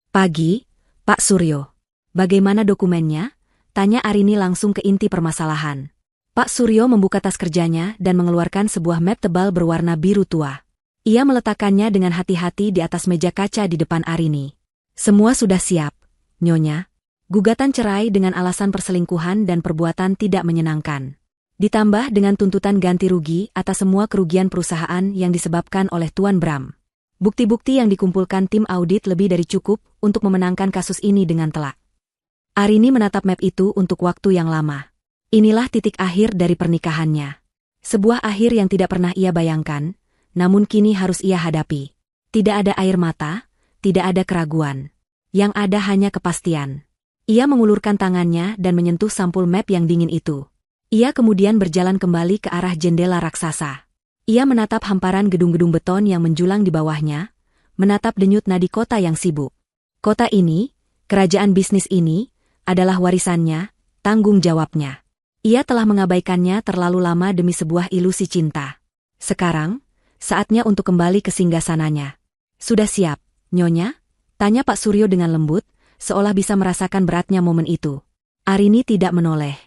Pagi, Pak Suryo. Bagaimana dokumennya? Tanya Arini langsung ke inti permasalahan. Pak Suryo membuka tas kerjanya dan mengeluarkan sebuah map tebal berwarna biru tua. Ia meletakkannya dengan hati-hati di atas meja kaca di depan Arini. Semua sudah siap, Nyonya. Gugatan cerai dengan alasan perselingkuhan dan perbuatan tidak menyenangkan. Ditambah dengan tuntutan ganti rugi atas semua kerugian perusahaan yang disebabkan oleh Tuan Bram. Bukti-bukti yang dikumpulkan tim audit lebih dari cukup untuk memenangkan kasus ini dengan telak. Arini menatap map itu untuk waktu yang lama. Inilah titik akhir dari pernikahannya. Sebuah akhir yang tidak pernah ia bayangkan, namun kini harus ia hadapi. Tidak ada air mata, tidak ada keraguan. Yang ada hanya kepastian. Ia mengulurkan tangannya dan menyentuh sampul map yang dingin itu. Ia kemudian berjalan kembali ke arah jendela raksasa. Ia menatap hamparan gedung-gedung beton yang menjulang di bawahnya, menatap denyut nadi kota yang sibuk. Kota ini, kerajaan bisnis ini, adalah warisannya, tanggung jawabnya. Ia telah mengabaikannya terlalu lama demi sebuah ilusi cinta. Sekarang, saatnya untuk kembali ke singgasananya. Sudah siap, Nyonya? Tanya Pak Suryo dengan lembut, seolah bisa merasakan beratnya momen itu. Arini tidak menoleh.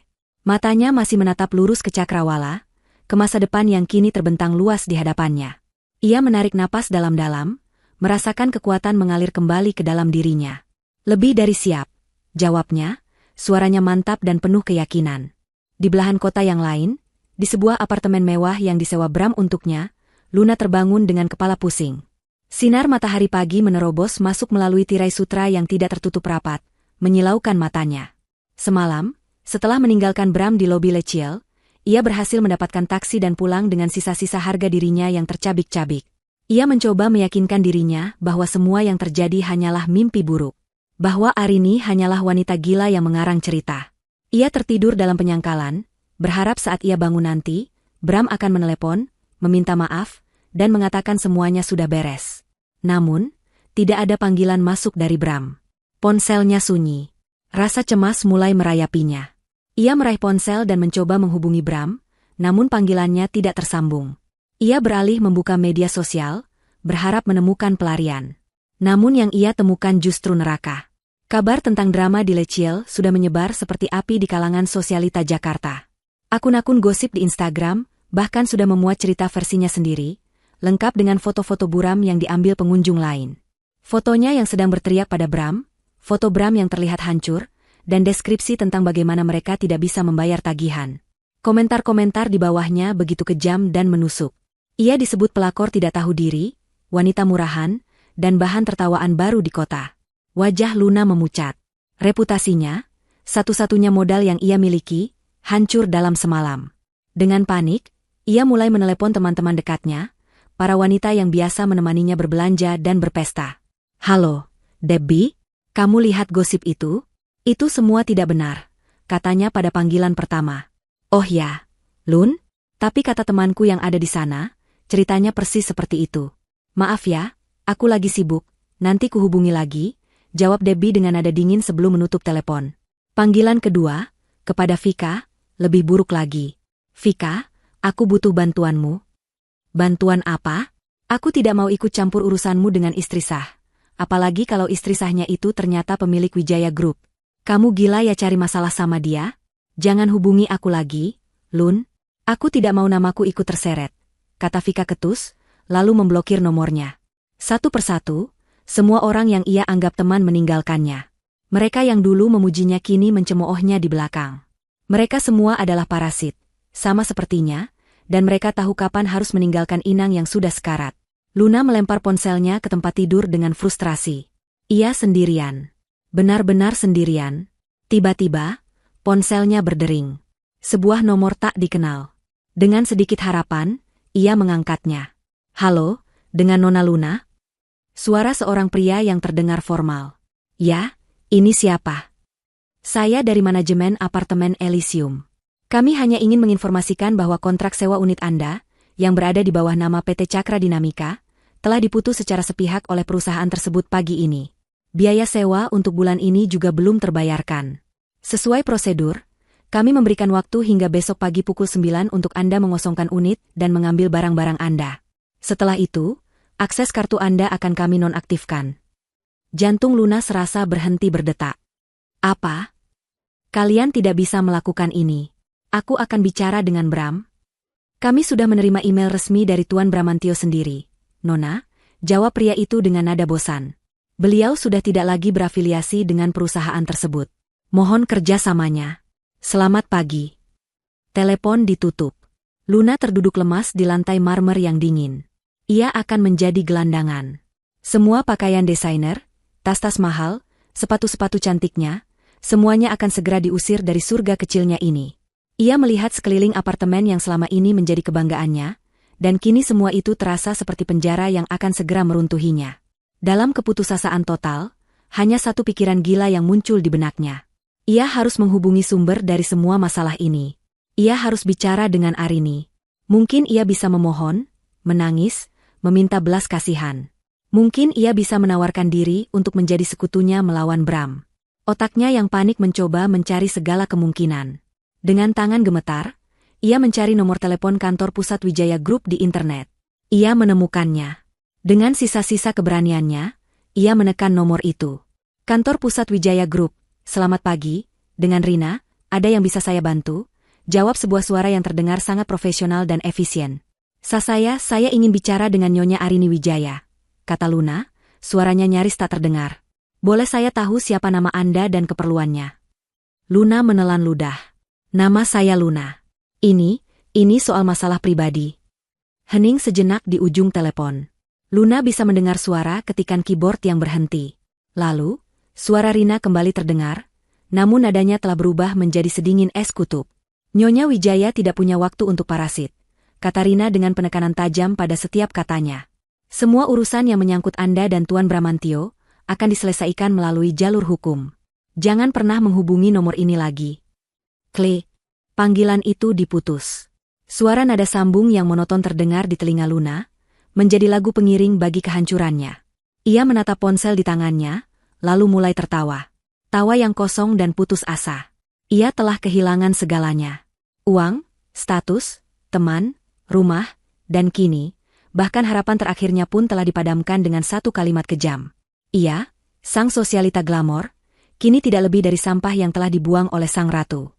Matanya masih menatap lurus ke cakrawala, ke masa depan yang kini terbentang luas di hadapannya. Ia menarik napas dalam-dalam, merasakan kekuatan mengalir kembali ke dalam dirinya. Lebih dari siap, jawabnya, suaranya mantap dan penuh keyakinan. Di belahan kota yang lain, Di sebuah apartemen mewah yang disewa Bram untuknya, Luna terbangun dengan kepala pusing. Sinar matahari pagi menerobos masuk melalui tirai sutra yang tidak tertutup rapat, menyilaukan matanya. Semalam, setelah meninggalkan Bram di lobi Le Ciel, ia berhasil mendapatkan taksi dan pulang dengan sisa-sisa harga dirinya yang tercabik-cabik. Ia mencoba meyakinkan dirinya bahwa semua yang terjadi hanyalah mimpi buruk. Bahwa Arini hanyalah wanita gila yang mengarang cerita. Ia tertidur dalam penyangkalan, berharap saat ia bangun nanti, Bram akan menelepon, meminta maaf, dan mengatakan semuanya sudah beres. Namun, tidak ada panggilan masuk dari Bram. Ponselnya sunyi. Rasa cemas mulai merayapinya. Ia meraih ponsel dan mencoba menghubungi Bram, namun panggilannya tidak tersambung. Ia beralih membuka media sosial, berharap menemukan pelarian. Namun yang ia temukan justru neraka. Kabar tentang drama di Le Ciel sudah menyebar seperti api di kalangan sosialita Jakarta. Akun-akun gosip di Instagram bahkan sudah memuat cerita versinya sendiri, lengkap dengan foto-foto buram yang diambil pengunjung lain. Fotonya yang sedang berteriak pada Bram, foto Bram yang terlihat hancur, dan deskripsi tentang bagaimana mereka tidak bisa membayar tagihan. Komentar-komentar di bawahnya begitu kejam dan menusuk. Ia disebut pelakor tidak tahu diri, wanita murahan, dan bahan tertawaan baru di kota. Wajah Luna memucat. Reputasinya, satu-satunya modal yang ia miliki, hancur dalam semalam. Dengan panik, ia mulai menelepon teman-teman dekatnya, para wanita yang biasa menemaninya berbelanja dan berpesta. "Halo, Debbie, kamu lihat gosip itu? Itu semua tidak benar," katanya pada panggilan pertama. "Oh ya, Lun, tapi kata temanku yang ada di sana, ceritanya persis seperti itu." "Maaf ya, aku lagi sibuk, nanti kuhubungi lagi," jawab Debbie dengan nada dingin sebelum menutup telepon. Panggilan kedua, kepada Vika, lebih buruk lagi. "Vika, aku butuh bantuanmu." "Bantuan apa?" "Aku tidak mau ikut campur urusanmu dengan istri sah. Apalagi kalau istri sahnya itu ternyata pemilik Wijaya Group. Kamu gila ya cari masalah sama dia? Jangan hubungi aku lagi, Lun. Aku tidak mau namaku ikut terseret," kata Vika ketus, lalu memblokir nomornya. Satu persatu, semua orang yang ia anggap teman meninggalkannya. Mereka yang dulu memujinya kini mencemoohnya di belakang. Mereka semua adalah parasit, sama sepertinya, dan mereka tahu kapan harus meninggalkan inang yang sudah sekarat. Luna melempar ponselnya ke tempat tidur dengan frustrasi. Ia sendirian. Benar-benar sendirian. Tiba-tiba, ponselnya berdering. Sebuah nomor tak dikenal. Dengan sedikit harapan, ia mengangkatnya. "Halo, dengan Nona Luna?" Suara seorang pria yang terdengar formal. "Ya, ini siapa?" "Saya dari manajemen apartemen Elysium. Kami hanya ingin menginformasikan bahwa kontrak sewa unit Anda, yang berada di bawah nama PT Cakra Dinamika, telah diputus secara sepihak oleh perusahaan tersebut pagi ini. Biaya sewa untuk bulan ini juga belum terbayarkan. Sesuai prosedur, kami memberikan waktu hingga besok pagi pukul 9 untuk Anda mengosongkan unit dan mengambil barang-barang Anda. Setelah itu, akses kartu Anda akan kami nonaktifkan." Jantung Luna serasa berhenti berdetak. "Apa? Kalian tidak bisa melakukan ini. Aku akan bicara dengan Bram." "Kami sudah menerima email resmi dari Tuan Bramantio sendiri, Nona," jawab pria itu dengan nada bosan. "Beliau sudah tidak lagi berafiliasi dengan perusahaan tersebut. Mohon kerjasamanya. Selamat pagi." Telepon ditutup. Luna terduduk lemas di lantai marmer yang dingin. Ia akan menjadi gelandangan. Semua pakaian desainer, tas-tas mahal, sepatu-sepatu cantiknya, semuanya akan segera diusir dari surga kecilnya ini. Ia melihat sekeliling apartemen yang selama ini menjadi kebanggaannya, dan kini semua itu terasa seperti penjara yang akan segera meruntuhinya. Dalam keputusasaan total, hanya satu pikiran gila yang muncul di benaknya. Ia harus menghubungi sumber dari semua masalah ini. Ia harus bicara dengan Arini. Mungkin ia bisa memohon, menangis, meminta belas kasihan. Mungkin ia bisa menawarkan diri untuk menjadi sekutunya melawan Bram. Otaknya yang panik mencoba mencari segala kemungkinan. Dengan tangan gemetar, ia mencari nomor telepon kantor pusat Wijaya Group di internet. Ia menemukannya. Dengan sisa-sisa keberaniannya, ia menekan nomor itu. "Kantor pusat Wijaya Group, selamat pagi, dengan Rina, ada yang bisa saya bantu?" Jawab sebuah suara yang terdengar sangat profesional dan efisien. Saya ingin bicara dengan Nyonya Arini Wijaya," kata Luna, suaranya nyaris tak terdengar. "Boleh saya tahu siapa nama Anda dan keperluannya?" Luna menelan ludah. "Nama saya Luna. Ini, Ini soal masalah pribadi. Hening sejenak di ujung telepon. Luna bisa mendengar suara ketikan keyboard yang berhenti. Lalu, suara Rina kembali terdengar, namun nadanya telah berubah menjadi sedingin es kutub. Nyonya Wijaya tidak punya waktu untuk parasit, kata Rina dengan penekanan tajam pada setiap katanya. Semua urusan yang menyangkut Anda dan Tuan Bramantio akan diselesaikan melalui jalur hukum. Jangan pernah menghubungi nomor ini lagi. Klik. Panggilan itu diputus. Suara nada sambung yang monoton terdengar di telinga Luna, menjadi lagu pengiring bagi kehancurannya. Ia menatap ponsel di tangannya, lalu mulai tertawa. Tawa yang kosong dan putus asa. Ia telah kehilangan segalanya. Uang, status, teman, rumah, dan kini, bahkan harapan terakhirnya pun telah dipadamkan dengan satu kalimat kejam. Ia, sang sosialita glamor, kini tidak lebih dari sampah yang telah dibuang oleh sang ratu.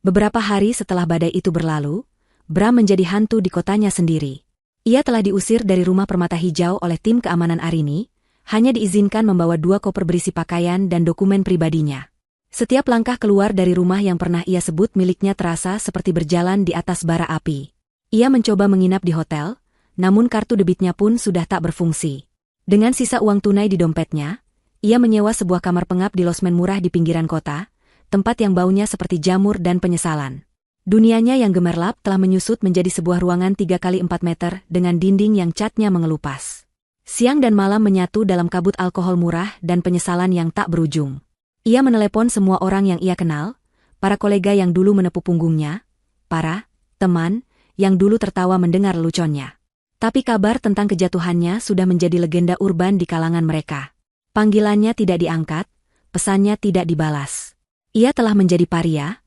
Beberapa hari setelah badai itu berlalu, Bram menjadi hantu di kotanya sendiri. Ia telah diusir dari rumah permata hijau oleh tim keamanan Arini, hanya diizinkan membawa 2 koper berisi pakaian dan dokumen pribadinya. Setiap langkah keluar dari rumah yang pernah ia sebut miliknya terasa seperti berjalan di atas bara api. Ia mencoba menginap di hotel, namun kartu debitnya pun sudah tak berfungsi. Dengan sisa uang tunai di dompetnya, ia menyewa sebuah kamar pengap di losmen murah di pinggiran kota, tempat yang baunya seperti jamur dan penyesalan. Dunianya yang gemerlap telah menyusut menjadi sebuah ruangan 3x4 meter dengan dinding yang catnya mengelupas. Siang dan malam menyatu dalam kabut alkohol murah dan penyesalan yang tak berujung. Ia menelepon semua orang yang ia kenal, para kolega yang dulu menepuk punggungnya, para teman yang dulu tertawa mendengar leluconnya. Tapi kabar tentang kejatuhannya sudah menjadi legenda urban di kalangan mereka. Panggilannya tidak diangkat, pesannya tidak dibalas. Ia telah menjadi paria,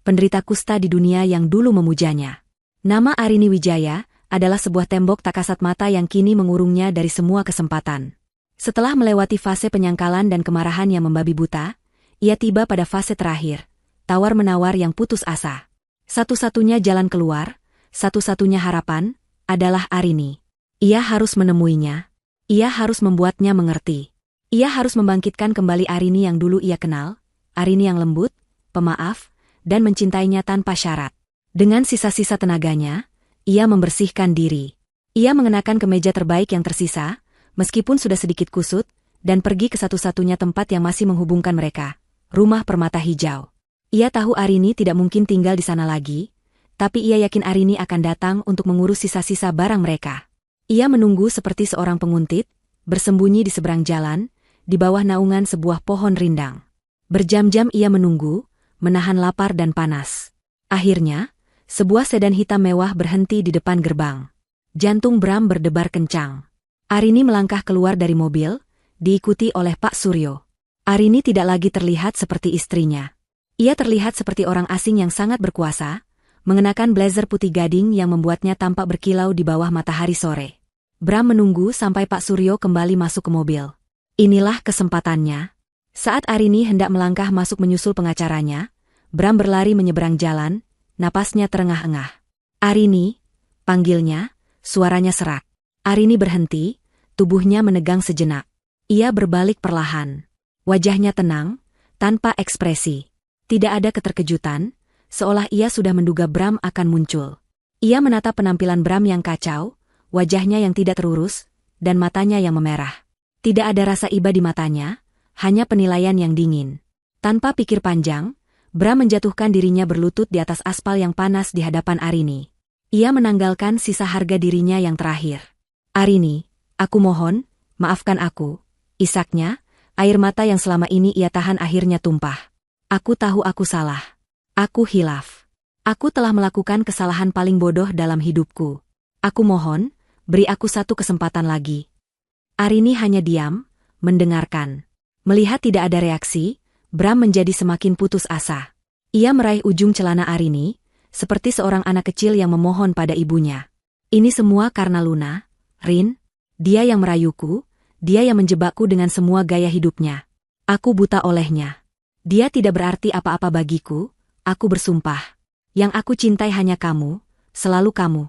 penderita kusta di dunia yang dulu memujanya. Nama Arini Wijaya adalah sebuah tembok tak kasat mata yang kini mengurungnya dari semua kesempatan. Setelah melewati fase penyangkalan dan kemarahan yang membabi buta, ia tiba pada fase terakhir, tawar-menawar yang putus asa. Satu-satunya jalan keluar, satu-satunya harapan, adalah Arini. Ia harus menemuinya. Ia harus membuatnya mengerti. Ia harus membangkitkan kembali Arini yang dulu ia kenal, Arini yang lembut, pemaaf, dan mencintainya tanpa syarat. Dengan sisa-sisa tenaganya, ia membersihkan diri. Ia mengenakan kemeja terbaik yang tersisa, meskipun sudah sedikit kusut, dan pergi ke satu-satunya tempat yang masih menghubungkan mereka, rumah permata hijau. Ia tahu Arini tidak mungkin tinggal di sana lagi, tapi ia yakin Arini akan datang untuk mengurus sisa-sisa barang mereka. Ia menunggu seperti seorang penguntit, bersembunyi di seberang jalan, di bawah naungan sebuah pohon rindang. Berjam-jam ia menunggu, menahan lapar dan panas. Akhirnya, sebuah sedan hitam mewah berhenti di depan gerbang. Jantung Bram berdebar kencang. Arini melangkah keluar dari mobil, diikuti oleh Pak Suryo. Arini tidak lagi terlihat seperti istrinya. Ia terlihat seperti orang asing yang sangat berkuasa, mengenakan blazer putih gading yang membuatnya tampak berkilau di bawah matahari sore. Bram menunggu sampai Pak Suryo kembali masuk ke mobil. Inilah kesempatannya. Saat Arini hendak melangkah masuk menyusul pengacaranya, Bram berlari menyeberang jalan, napasnya terengah-engah. Arini, panggilnya, suaranya serak. Arini berhenti, tubuhnya menegang sejenak. Ia berbalik perlahan. Wajahnya tenang, tanpa ekspresi. Tidak ada keterkejutan, seolah ia sudah menduga Bram akan muncul. Ia menatap penampilan Bram yang kacau, wajahnya yang tidak terurus, dan matanya yang memerah. Tidak ada rasa iba di matanya, hanya penilaian yang dingin. Tanpa pikir panjang, Bram menjatuhkan dirinya berlutut di atas aspal yang panas di hadapan Arini. Ia menanggalkan sisa harga dirinya yang terakhir. Arini, aku mohon, maafkan aku. Isaknya, air mata yang selama ini ia tahan akhirnya tumpah. Aku tahu aku salah. Aku hilaf. Aku telah melakukan kesalahan paling bodoh dalam hidupku. Aku mohon, beri aku satu kesempatan lagi. Arini hanya diam, mendengarkan. Melihat tidak ada reaksi, Bram menjadi semakin putus asa. Ia meraih ujung celana Arini, seperti seorang anak kecil yang memohon pada ibunya. Ini semua karena Luna, Rin. Dia yang merayuku, dia yang menjebakku dengan semua gaya hidupnya. Aku buta olehnya. Dia tidak berarti apa-apa bagiku, aku bersumpah. Yang aku cintai hanya kamu, selalu kamu.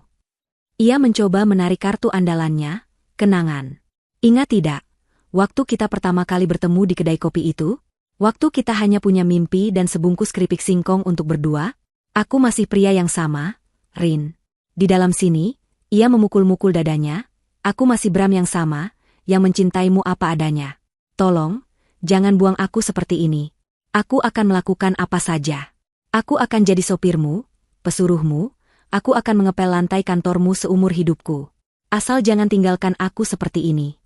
Ia mencoba menarik kartu andalannya, kenangan. Ingat tidak? Waktu kita pertama kali bertemu di kedai kopi itu, waktu kita hanya punya mimpi dan sebungkus keripik singkong untuk berdua, aku masih pria yang sama, Rin. Di dalam sini, ia memukul-mukul dadanya, aku masih Bram yang sama, yang mencintaimu apa adanya. Tolong, jangan buang aku seperti ini. Aku akan melakukan apa saja. Aku akan jadi sopirmu, pesuruhmu, aku akan mengepel lantai kantormu seumur hidupku. Asal jangan tinggalkan aku seperti ini.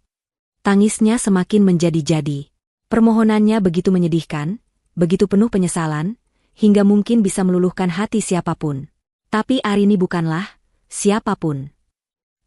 Tangisnya semakin menjadi-jadi. Permohonannya begitu menyedihkan, begitu penuh penyesalan, hingga mungkin bisa meluluhkan hati siapapun. Tapi Arini bukanlah siapapun.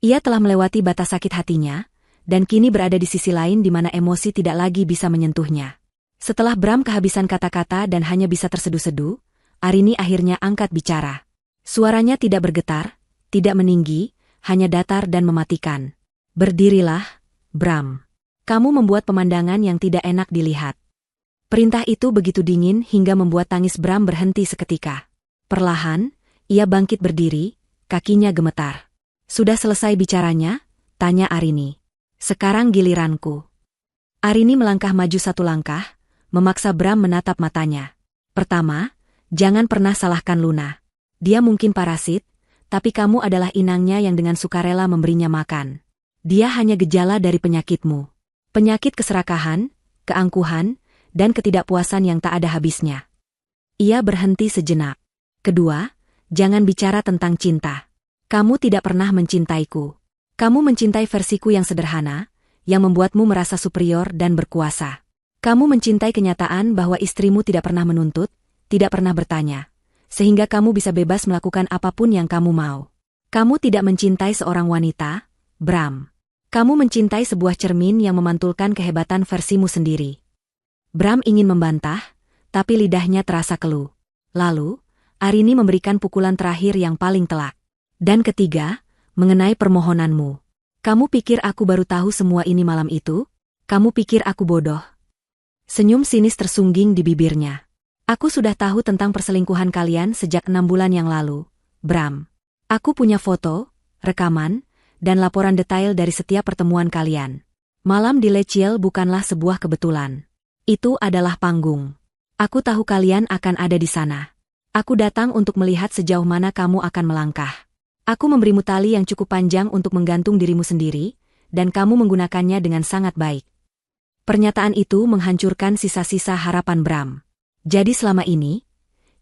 Ia telah melewati batas sakit hatinya, dan kini berada di sisi lain di mana emosi tidak lagi bisa menyentuhnya. Setelah Bram kehabisan kata-kata dan hanya bisa terseduh-seduh, Arini akhirnya angkat bicara. Suaranya tidak bergetar, tidak meninggi, hanya datar dan mematikan. Berdirilah, Bram. Kamu membuat pemandangan yang tidak enak dilihat. Perintah itu begitu dingin hingga membuat tangis Bram berhenti seketika. Perlahan, ia bangkit berdiri, kakinya gemetar. Sudah selesai bicaranya? Tanya Arini. Sekarang giliranku. Arini melangkah maju satu langkah, memaksa Bram menatap matanya. Pertama, jangan pernah salahkan Luna. Dia mungkin parasit, tapi kamu adalah inangnya yang dengan sukarela memberinya makan. Dia hanya gejala dari penyakitmu. Penyakit keserakahan, keangkuhan, dan ketidakpuasan yang tak ada habisnya. Ia berhenti sejenak. Kedua, jangan bicara tentang cinta. Kamu tidak pernah mencintaiku. Kamu mencintai versiku yang sederhana, yang membuatmu merasa superior dan berkuasa. Kamu mencintai kenyataan bahwa istrimu tidak pernah menuntut, tidak pernah bertanya, sehingga kamu bisa bebas melakukan apapun yang kamu mau. Kamu tidak mencintai seorang wanita, Bram. Kamu mencintai sebuah cermin yang memantulkan kehebatan versimu sendiri. Bram ingin membantah, tapi lidahnya terasa keluh. Lalu, Arini memberikan pukulan terakhir yang paling telak. Dan ketiga, mengenai permohonanmu. Kamu pikir aku baru tahu semua ini malam itu? Kamu pikir aku bodoh? Senyum sinis tersungging di bibirnya. Aku sudah tahu tentang perselingkuhan kalian sejak 6 bulan yang lalu, Bram. Aku punya foto, rekaman, dan laporan detail dari setiap pertemuan kalian. Malam di Lechiel bukanlah sebuah kebetulan. Itu adalah panggung. Aku tahu kalian akan ada di sana. Aku datang untuk melihat sejauh mana kamu akan melangkah. Aku memberimu tali yang cukup panjang untuk menggantung dirimu sendiri, dan kamu menggunakannya dengan sangat baik. Pernyataan itu menghancurkan sisa-sisa harapan Bram. Jadi selama ini,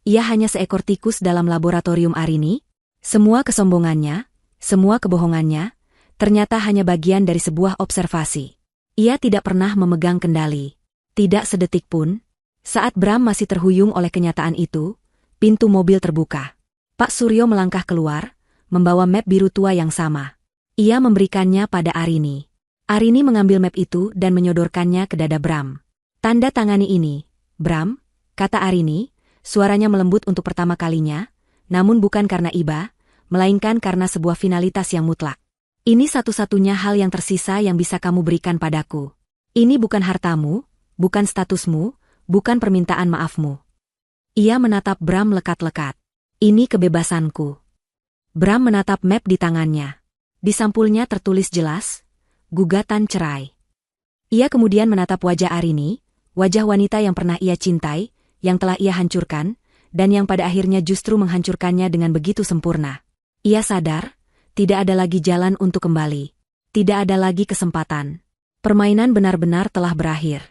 ia hanya seekor tikus dalam laboratorium Arini. Semua kesombongannya, semua kebohongannya, ternyata hanya bagian dari sebuah observasi. Ia tidak pernah memegang kendali. Tidak sedetik pun. Saat Bram masih terhuyung oleh kenyataan itu, pintu mobil terbuka. Pak Suryo melangkah keluar, membawa map biru tua yang sama. Ia memberikannya pada Arini. Arini mengambil map itu dan menyodorkannya ke dada Bram. Tanda tangani ini, Bram, kata Arini, suaranya melembut untuk pertama kalinya, namun bukan karena iba, melainkan karena sebuah finalitas yang mutlak. Ini satu-satunya hal yang tersisa yang bisa kamu berikan padaku. Ini bukan hartamu, bukan statusmu, bukan permintaan maafmu. Ia menatap Bram lekat-lekat. Ini kebebasanku. Bram menatap map di tangannya. Di sampulnya tertulis jelas, gugatan cerai. Ia kemudian menatap wajah Arini, wajah wanita yang pernah ia cintai, yang telah ia hancurkan, dan yang pada akhirnya justru menghancurkannya dengan begitu sempurna. Ia sadar, tidak ada lagi jalan untuk kembali. Tidak ada lagi kesempatan. Permainan benar-benar telah berakhir.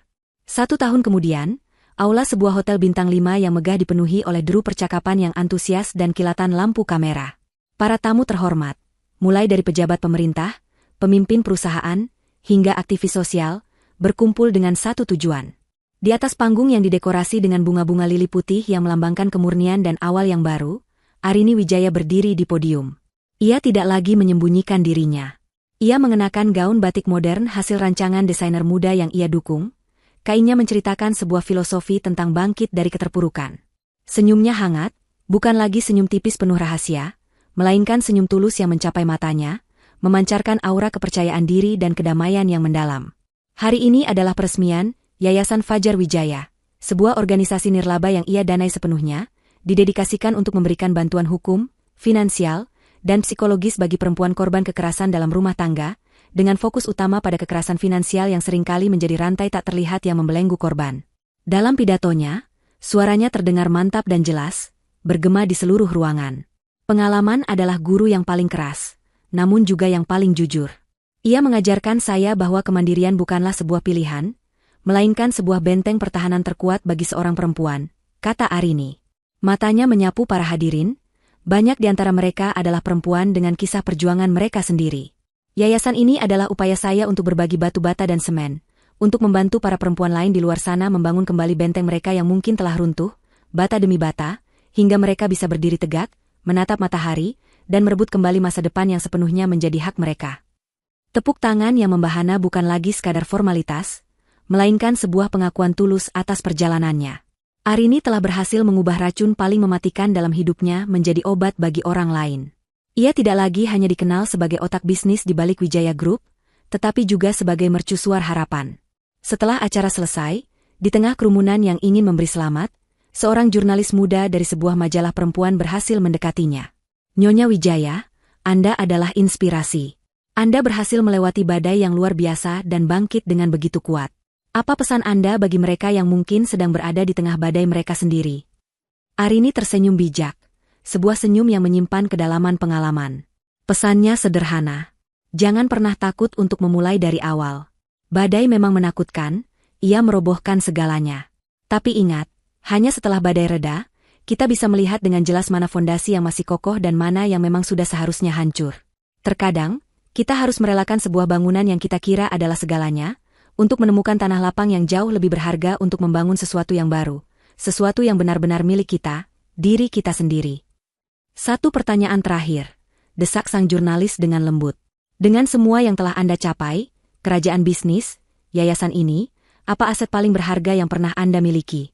1 tahun kemudian, aula sebuah hotel bintang 5 yang megah dipenuhi oleh deru percakapan yang antusias dan kilatan lampu kamera. Para tamu terhormat, mulai dari pejabat pemerintah, pemimpin perusahaan, hingga aktivis sosial, berkumpul dengan satu tujuan. Di atas panggung yang didekorasi dengan bunga-bunga lili putih yang melambangkan kemurnian dan awal yang baru, Arini Wijaya berdiri di podium. Ia tidak lagi menyembunyikan dirinya. Ia mengenakan gaun batik modern hasil rancangan desainer muda yang ia dukung. Kainnya menceritakan sebuah filosofi tentang bangkit dari keterpurukan. Senyumnya hangat, bukan lagi senyum tipis penuh rahasia, melainkan senyum tulus yang mencapai matanya, memancarkan aura kepercayaan diri dan kedamaian yang mendalam. Hari ini adalah peresmian Yayasan Fajar Wijaya, sebuah organisasi nirlaba yang ia danai sepenuhnya, didedikasikan untuk memberikan bantuan hukum, finansial, dan psikologis bagi perempuan korban kekerasan dalam rumah tangga, dengan fokus utama pada kekerasan finansial yang seringkali menjadi rantai tak terlihat yang membelenggu korban. Dalam pidatonya, suaranya terdengar mantap dan jelas, bergema di seluruh ruangan. Pengalaman adalah guru yang paling keras, namun juga yang paling jujur. Ia mengajarkan saya bahwa kemandirian bukanlah sebuah pilihan, melainkan sebuah benteng pertahanan terkuat bagi seorang perempuan, kata Arini. Matanya menyapu para hadirin, banyak di antara mereka adalah perempuan dengan kisah perjuangan mereka sendiri. Yayasan ini adalah upaya saya untuk berbagi batu bata dan semen, untuk membantu para perempuan lain di luar sana membangun kembali benteng mereka yang mungkin telah runtuh, bata demi bata, hingga mereka bisa berdiri tegak, menatap matahari, dan merebut kembali masa depan yang sepenuhnya menjadi hak mereka. Tepuk tangan yang membahana bukan lagi sekadar formalitas, melainkan sebuah pengakuan tulus atas perjalanannya. Arini telah berhasil mengubah racun paling mematikan dalam hidupnya menjadi obat bagi orang lain. Ia tidak lagi hanya dikenal sebagai otak bisnis di balik Wijaya Group, tetapi juga sebagai mercusuar harapan. Setelah acara selesai, di tengah kerumunan yang ingin memberi selamat, seorang jurnalis muda dari sebuah majalah perempuan berhasil mendekatinya. Nyonya Wijaya, Anda adalah inspirasi. Anda berhasil melewati badai yang luar biasa dan bangkit dengan begitu kuat. Apa pesan Anda bagi mereka yang mungkin sedang berada di tengah badai mereka sendiri? Arini tersenyum bijak, sebuah senyum yang menyimpan kedalaman pengalaman. Pesannya sederhana. Jangan pernah takut untuk memulai dari awal. Badai memang menakutkan, ia merobohkan segalanya. Tapi ingat, hanya setelah badai reda, kita bisa melihat dengan jelas mana fondasi yang masih kokoh dan mana yang memang sudah seharusnya hancur. Terkadang, kita harus merelakan sebuah bangunan yang kita kira adalah segalanya, untuk menemukan tanah lapang yang jauh lebih berharga untuk membangun sesuatu yang baru, sesuatu yang benar-benar milik kita, diri kita sendiri. Satu pertanyaan terakhir, desak sang jurnalis dengan lembut. Dengan semua yang telah Anda capai, kerajaan bisnis, yayasan ini, apa aset paling berharga yang pernah Anda miliki?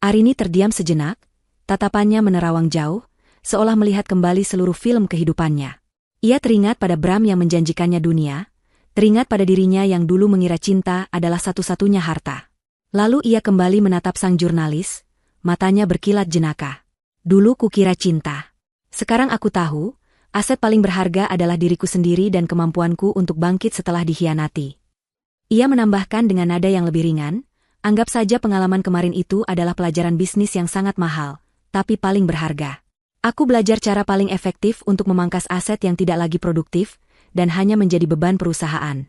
Arini terdiam sejenak, tatapannya menerawang jauh, seolah melihat kembali seluruh film kehidupannya. Ia teringat pada Bram yang menjanjikannya dunia, teringat pada dirinya yang dulu mengira cinta adalah satu-satunya harta. Lalu ia kembali menatap sang jurnalis, matanya berkilat jenaka. Dulu kukira cinta. Sekarang aku tahu, aset paling berharga adalah diriku sendiri dan kemampuanku untuk bangkit setelah dikhianati. Ia menambahkan dengan nada yang lebih ringan, anggap saja pengalaman kemarin itu adalah pelajaran bisnis yang sangat mahal, tapi paling berharga. Aku belajar cara paling efektif untuk memangkas aset yang tidak lagi produktif, dan hanya menjadi beban perusahaan.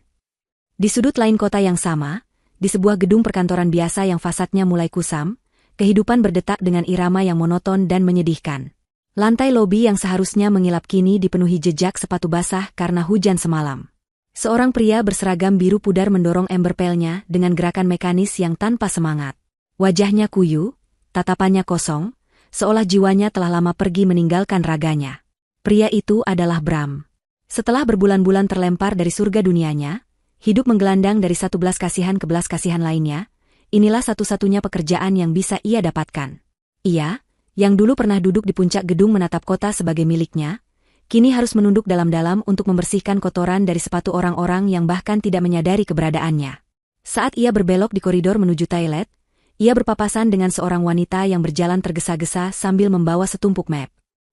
Di sudut lain kota yang sama, di sebuah gedung perkantoran biasa yang fasadnya mulai kusam, kehidupan berdetak dengan irama yang monoton dan menyedihkan. Lantai lobi yang seharusnya mengilap kini dipenuhi jejak sepatu basah karena hujan semalam. Seorang pria berseragam biru pudar mendorong ember pelnya dengan gerakan mekanis yang tanpa semangat. Wajahnya kuyu, tatapannya kosong, seolah jiwanya telah lama pergi meninggalkan raganya. Pria itu adalah Bram. Setelah berbulan-bulan terlempar dari surga dunianya, hidup menggelandang dari satu belas kasihan ke belas kasihan lainnya, inilah satu-satunya pekerjaan yang bisa ia dapatkan. Ia, yang dulu pernah duduk di puncak gedung menatap kota sebagai miliknya, kini harus menunduk dalam-dalam untuk membersihkan kotoran dari sepatu orang-orang yang bahkan tidak menyadari keberadaannya. Saat ia berbelok di koridor menuju toilet, ia berpapasan dengan seorang wanita yang berjalan tergesa-gesa sambil membawa setumpuk map.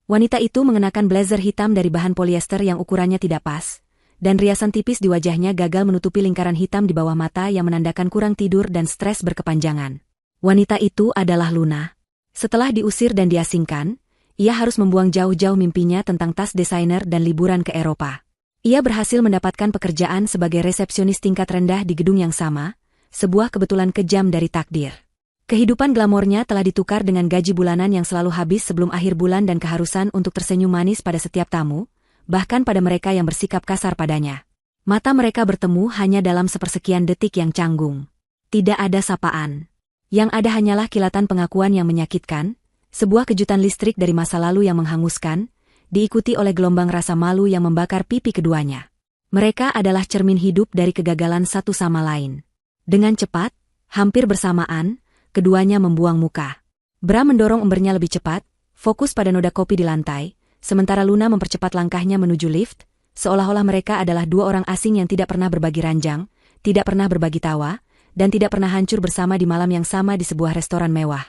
Wanita itu mengenakan blazer hitam dari bahan polyester yang ukurannya tidak pas, dan riasan tipis di wajahnya gagal menutupi lingkaran hitam di bawah mata yang menandakan kurang tidur dan stres berkepanjangan. Wanita itu adalah Luna. Setelah diusir dan diasingkan, ia harus membuang jauh-jauh mimpinya tentang tas desainer dan liburan ke Eropa. Ia berhasil mendapatkan pekerjaan sebagai resepsionis tingkat rendah di gedung yang sama, sebuah kebetulan kejam dari takdir. Kehidupan glamornya telah ditukar dengan gaji bulanan yang selalu habis sebelum akhir bulan dan keharusan untuk tersenyum manis pada setiap tamu, bahkan pada mereka yang bersikap kasar padanya. Mata mereka bertemu hanya dalam sepersekian detik yang canggung. Tidak ada sapaan. Yang ada hanyalah kilatan pengakuan yang menyakitkan, sebuah kejutan listrik dari masa lalu yang menghanguskan, diikuti oleh gelombang rasa malu yang membakar pipi keduanya. Mereka adalah cermin hidup dari kegagalan satu sama lain. Dengan cepat, hampir bersamaan, keduanya membuang muka. Bram mendorong embernya lebih cepat, fokus pada noda kopi di lantai, sementara Luna mempercepat langkahnya menuju lift, seolah-olah mereka adalah dua orang asing yang tidak pernah berbagi ranjang, tidak pernah berbagi tawa, dan tidak pernah hancur bersama di malam yang sama di sebuah restoran mewah.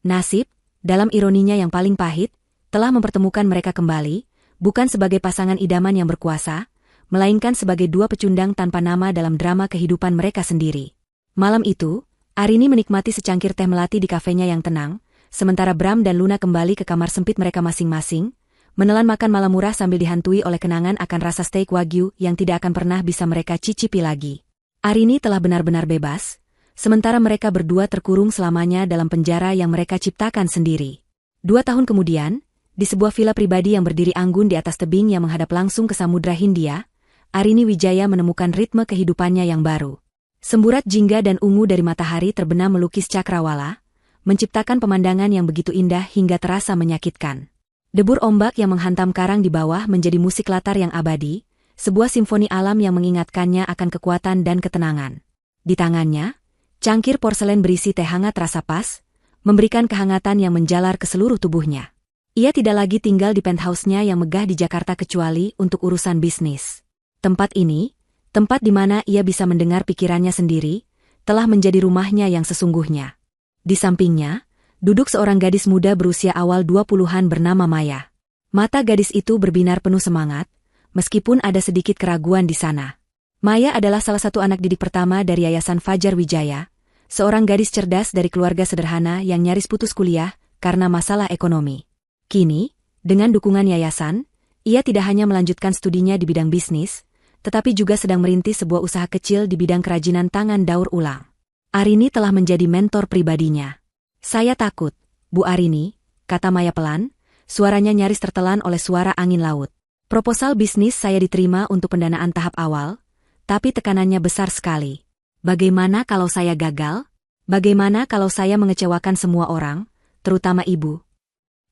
Nasib, dalam ironinya yang paling pahit, telah mempertemukan mereka kembali, bukan sebagai pasangan idaman yang berkuasa, melainkan sebagai dua pecundang tanpa nama dalam drama kehidupan mereka sendiri. Malam itu, Arini menikmati secangkir teh melati di kafenya yang tenang, sementara Bram dan Luna kembali ke kamar sempit mereka masing-masing, menelan makan malam murah sambil dihantui oleh kenangan akan rasa steak wagyu yang tidak akan pernah bisa mereka cicipi lagi. Arini telah benar-benar bebas, sementara mereka berdua terkurung selamanya dalam penjara yang mereka ciptakan sendiri. 2 tahun kemudian, di sebuah villa pribadi yang berdiri anggun di atas tebing yang menghadap langsung ke Samudra Hindia, Arini Wijaya menemukan ritme kehidupannya yang baru. Semburat jingga dan ungu dari matahari terbenam melukis cakrawala, menciptakan pemandangan yang begitu indah hingga terasa menyakitkan. Debur ombak yang menghantam karang di bawah menjadi musik latar yang abadi, sebuah simfoni alam yang mengingatkannya akan kekuatan dan ketenangan. Di tangannya, cangkir porselen berisi teh hangat rasa pas, memberikan kehangatan yang menjalar ke seluruh tubuhnya. Ia tidak lagi tinggal di penthouse-nya yang megah di Jakarta kecuali untuk urusan bisnis. Tempat ini, tempat di mana ia bisa mendengar pikirannya sendiri, telah menjadi rumahnya yang sesungguhnya. Di sampingnya, duduk seorang gadis muda berusia awal 20-an bernama Maya. Mata gadis itu berbinar penuh semangat, meskipun ada sedikit keraguan di sana. Maya adalah salah satu anak didik pertama dari Yayasan Fajar Wijaya, seorang gadis cerdas dari keluarga sederhana yang nyaris putus kuliah karena masalah ekonomi. Kini, dengan dukungan yayasan, ia tidak hanya melanjutkan studinya di bidang bisnis, tetapi juga sedang merintis sebuah usaha kecil di bidang kerajinan tangan daur ulang. Arini telah menjadi mentor pribadinya. "Saya takut, Bu Arini," kata Maya pelan, suaranya nyaris tertelan oleh suara angin laut. "Proposal bisnis saya diterima untuk pendanaan tahap awal, tapi tekanannya besar sekali. Bagaimana kalau saya gagal? Bagaimana kalau saya mengecewakan semua orang, terutama Ibu?"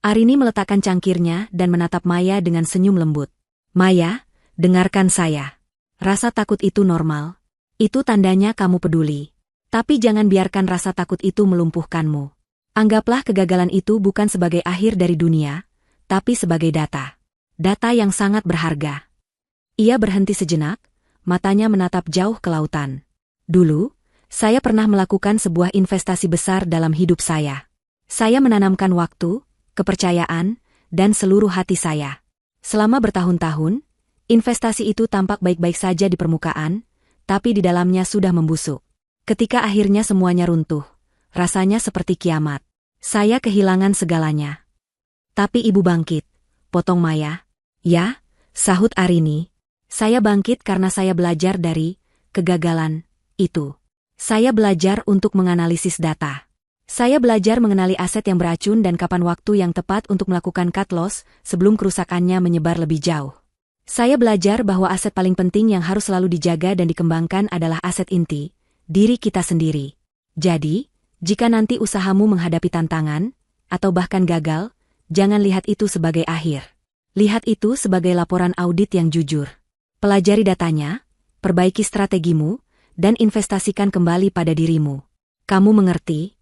Arini meletakkan cangkirnya dan menatap Maya dengan senyum lembut. "Maya, dengarkan saya. Rasa takut itu normal. Itu tandanya kamu peduli. Tapi jangan biarkan rasa takut itu melumpuhkanmu. Anggaplah kegagalan itu bukan sebagai akhir dari dunia, tapi sebagai data. Data yang sangat berharga." Ia berhenti sejenak, matanya menatap jauh ke lautan. "Dulu, saya pernah melakukan sebuah investasi besar dalam hidup saya. Saya menanamkan waktu, kepercayaan, dan seluruh hati saya. Selama bertahun-tahun, investasi itu tampak baik-baik saja di permukaan, tapi di dalamnya sudah membusuk. Ketika akhirnya semuanya runtuh, rasanya seperti kiamat. Saya kehilangan segalanya." "Tapi Ibu bangkit," potong Maya. "Ya," sahut Arini. "Saya bangkit karena saya belajar dari kegagalan itu. Saya belajar untuk menganalisis data. Saya belajar mengenali aset yang beracun dan kapan waktu yang tepat untuk melakukan cut loss sebelum kerusakannya menyebar lebih jauh. Saya belajar bahwa aset paling penting yang harus selalu dijaga dan dikembangkan adalah aset inti, diri kita sendiri. Jadi, jika nanti usahamu menghadapi tantangan, atau bahkan gagal, jangan lihat itu sebagai akhir. Lihat itu sebagai laporan audit yang jujur. Pelajari datanya, perbaiki strategimu, dan investasikan kembali pada dirimu. Kamu mengerti?"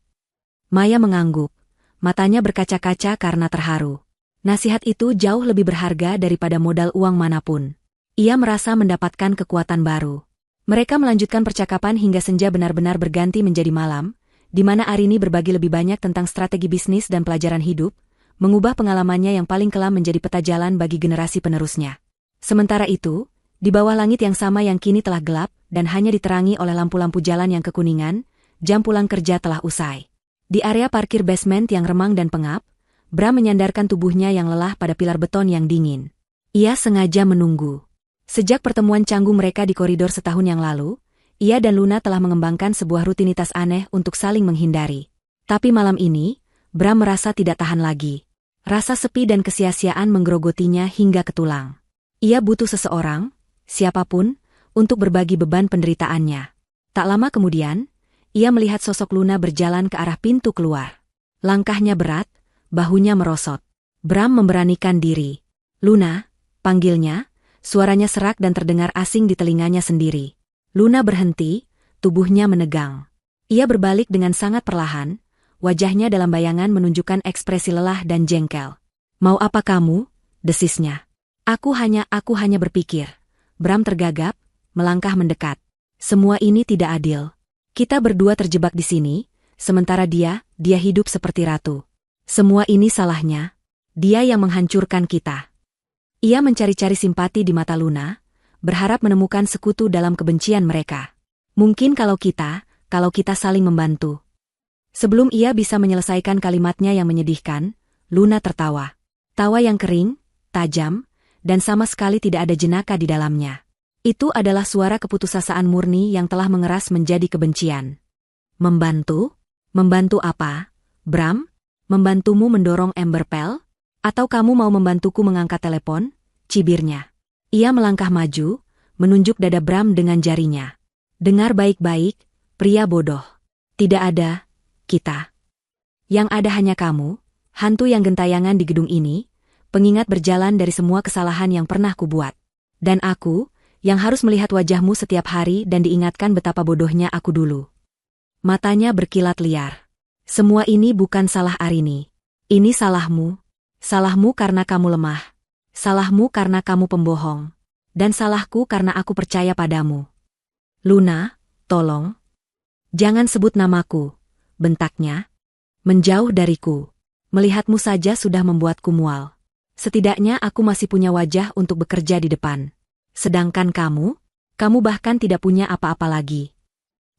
Maya mengangguk, matanya berkaca-kaca karena terharu. Nasihat itu jauh lebih berharga daripada modal uang manapun. Ia merasa mendapatkan kekuatan baru. Mereka melanjutkan percakapan hingga senja benar-benar berganti menjadi malam, di mana Arini berbagi lebih banyak tentang strategi bisnis dan pelajaran hidup, mengubah pengalamannya yang paling kelam menjadi peta jalan bagi generasi penerusnya. Sementara itu, di bawah langit yang sama yang kini telah gelap dan hanya diterangi oleh lampu-lampu jalan yang kekuningan, jam pulang kerja telah usai. Di area parkir basement yang remang dan pengap, Bram menyandarkan tubuhnya yang lelah pada pilar beton yang dingin. Ia sengaja menunggu. Sejak pertemuan canggung mereka di koridor setahun yang lalu, ia dan Luna telah mengembangkan sebuah rutinitas aneh untuk saling menghindari. Tapi malam ini, Bram merasa tidak tahan lagi. Rasa sepi dan kesia-siaan menggerogotinya hingga ke tulang. Ia butuh seseorang, siapapun, untuk berbagi beban penderitaannya. Tak lama kemudian, ia melihat sosok Luna berjalan ke arah pintu keluar. Langkahnya berat, bahunya merosot. Bram memberanikan diri. "Luna," panggilnya, suaranya serak dan terdengar asing di telinganya sendiri. Luna berhenti, tubuhnya menegang. Ia berbalik dengan sangat perlahan, wajahnya dalam bayangan menunjukkan ekspresi lelah dan jengkel. "Mau apa kamu?" desisnya. Aku hanya berpikir." Bram tergagap, melangkah mendekat. "Semua ini tidak adil. Kita berdua terjebak di sini, sementara dia hidup seperti ratu. Semua ini salahnya. Dia yang menghancurkan kita." Ia mencari-cari simpati di mata Luna, berharap menemukan sekutu dalam kebencian mereka. "Mungkin kalau kita saling membantu." Sebelum ia bisa menyelesaikan kalimatnya yang menyedihkan, Luna tertawa. Tawa yang kering, tajam, dan sama sekali tidak ada jenaka di dalamnya. Itu adalah suara keputusasaan murni yang telah mengeras menjadi kebencian. Membantu? Membantu apa, Bram? Membantumu mendorong Ember Pearl? Atau kamu mau membantuku mengangkat telepon? Cibirnya. Ia melangkah maju, menunjuk dada Bram dengan jarinya. Dengar baik-baik, pria bodoh. Tidak ada kita. Yang ada hanya kamu, hantu yang gentayangan di gedung ini, pengingat berjalan dari semua kesalahan yang pernah kubuat. Dan aku, yang harus melihat wajahmu setiap hari dan diingatkan betapa bodohnya aku dulu. Matanya berkilat liar. Semua ini bukan salah Arini. Ini salahmu. Salahmu karena kamu lemah. Salahmu karena kamu pembohong. Dan salahku karena aku percaya padamu. Luna, tolong. Jangan sebut namaku, bentaknya. Menjauh dariku. Melihatmu saja sudah membuatku mual. Setidaknya aku masih punya wajah untuk bekerja di depan. Sedangkan kamu bahkan tidak punya apa-apa lagi.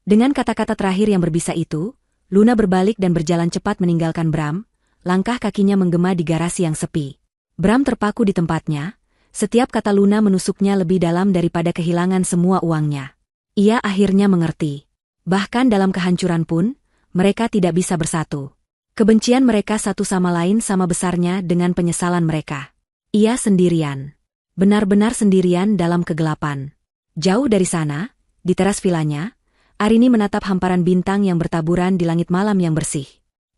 Dengan kata-kata terakhir yang berbisa itu, Luna berbalik dan berjalan cepat meninggalkan Bram, langkah kakinya menggema di garasi yang sepi. Bram terpaku di tempatnya, setiap kata Luna menusuknya lebih dalam daripada kehilangan semua uangnya. Ia akhirnya mengerti. Bahkan dalam kehancuran pun, mereka tidak bisa bersatu. Kebencian mereka satu sama lain sama besarnya dengan penyesalan mereka. Ia sendirian. Benar-benar sendirian dalam kegelapan. Jauh dari sana, di teras vilanya, Arini menatap hamparan bintang yang bertaburan di langit malam yang bersih.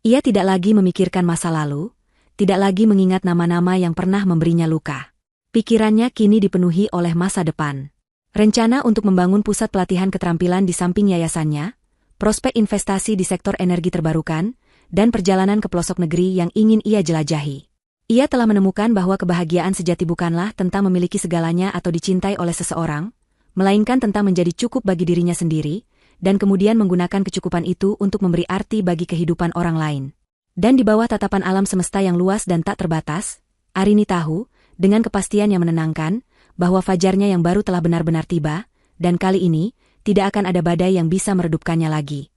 Ia tidak lagi memikirkan masa lalu, tidak lagi mengingat nama-nama yang pernah memberinya luka. Pikirannya kini dipenuhi oleh masa depan. Rencana untuk membangun pusat pelatihan keterampilan di samping yayasannya, prospek investasi di sektor energi terbarukan, dan perjalanan ke pelosok negeri yang ingin ia jelajahi. Ia telah menemukan bahwa kebahagiaan sejati bukanlah tentang memiliki segalanya atau dicintai oleh seseorang, melainkan tentang menjadi cukup bagi dirinya sendiri, dan kemudian menggunakan kecukupan itu untuk memberi arti bagi kehidupan orang lain. Dan di bawah tatapan alam semesta yang luas dan tak terbatas, Arini tahu, dengan kepastian yang menenangkan, bahwa fajarnya yang baru telah benar-benar tiba, dan kali ini, tidak akan ada badai yang bisa meredupkannya lagi.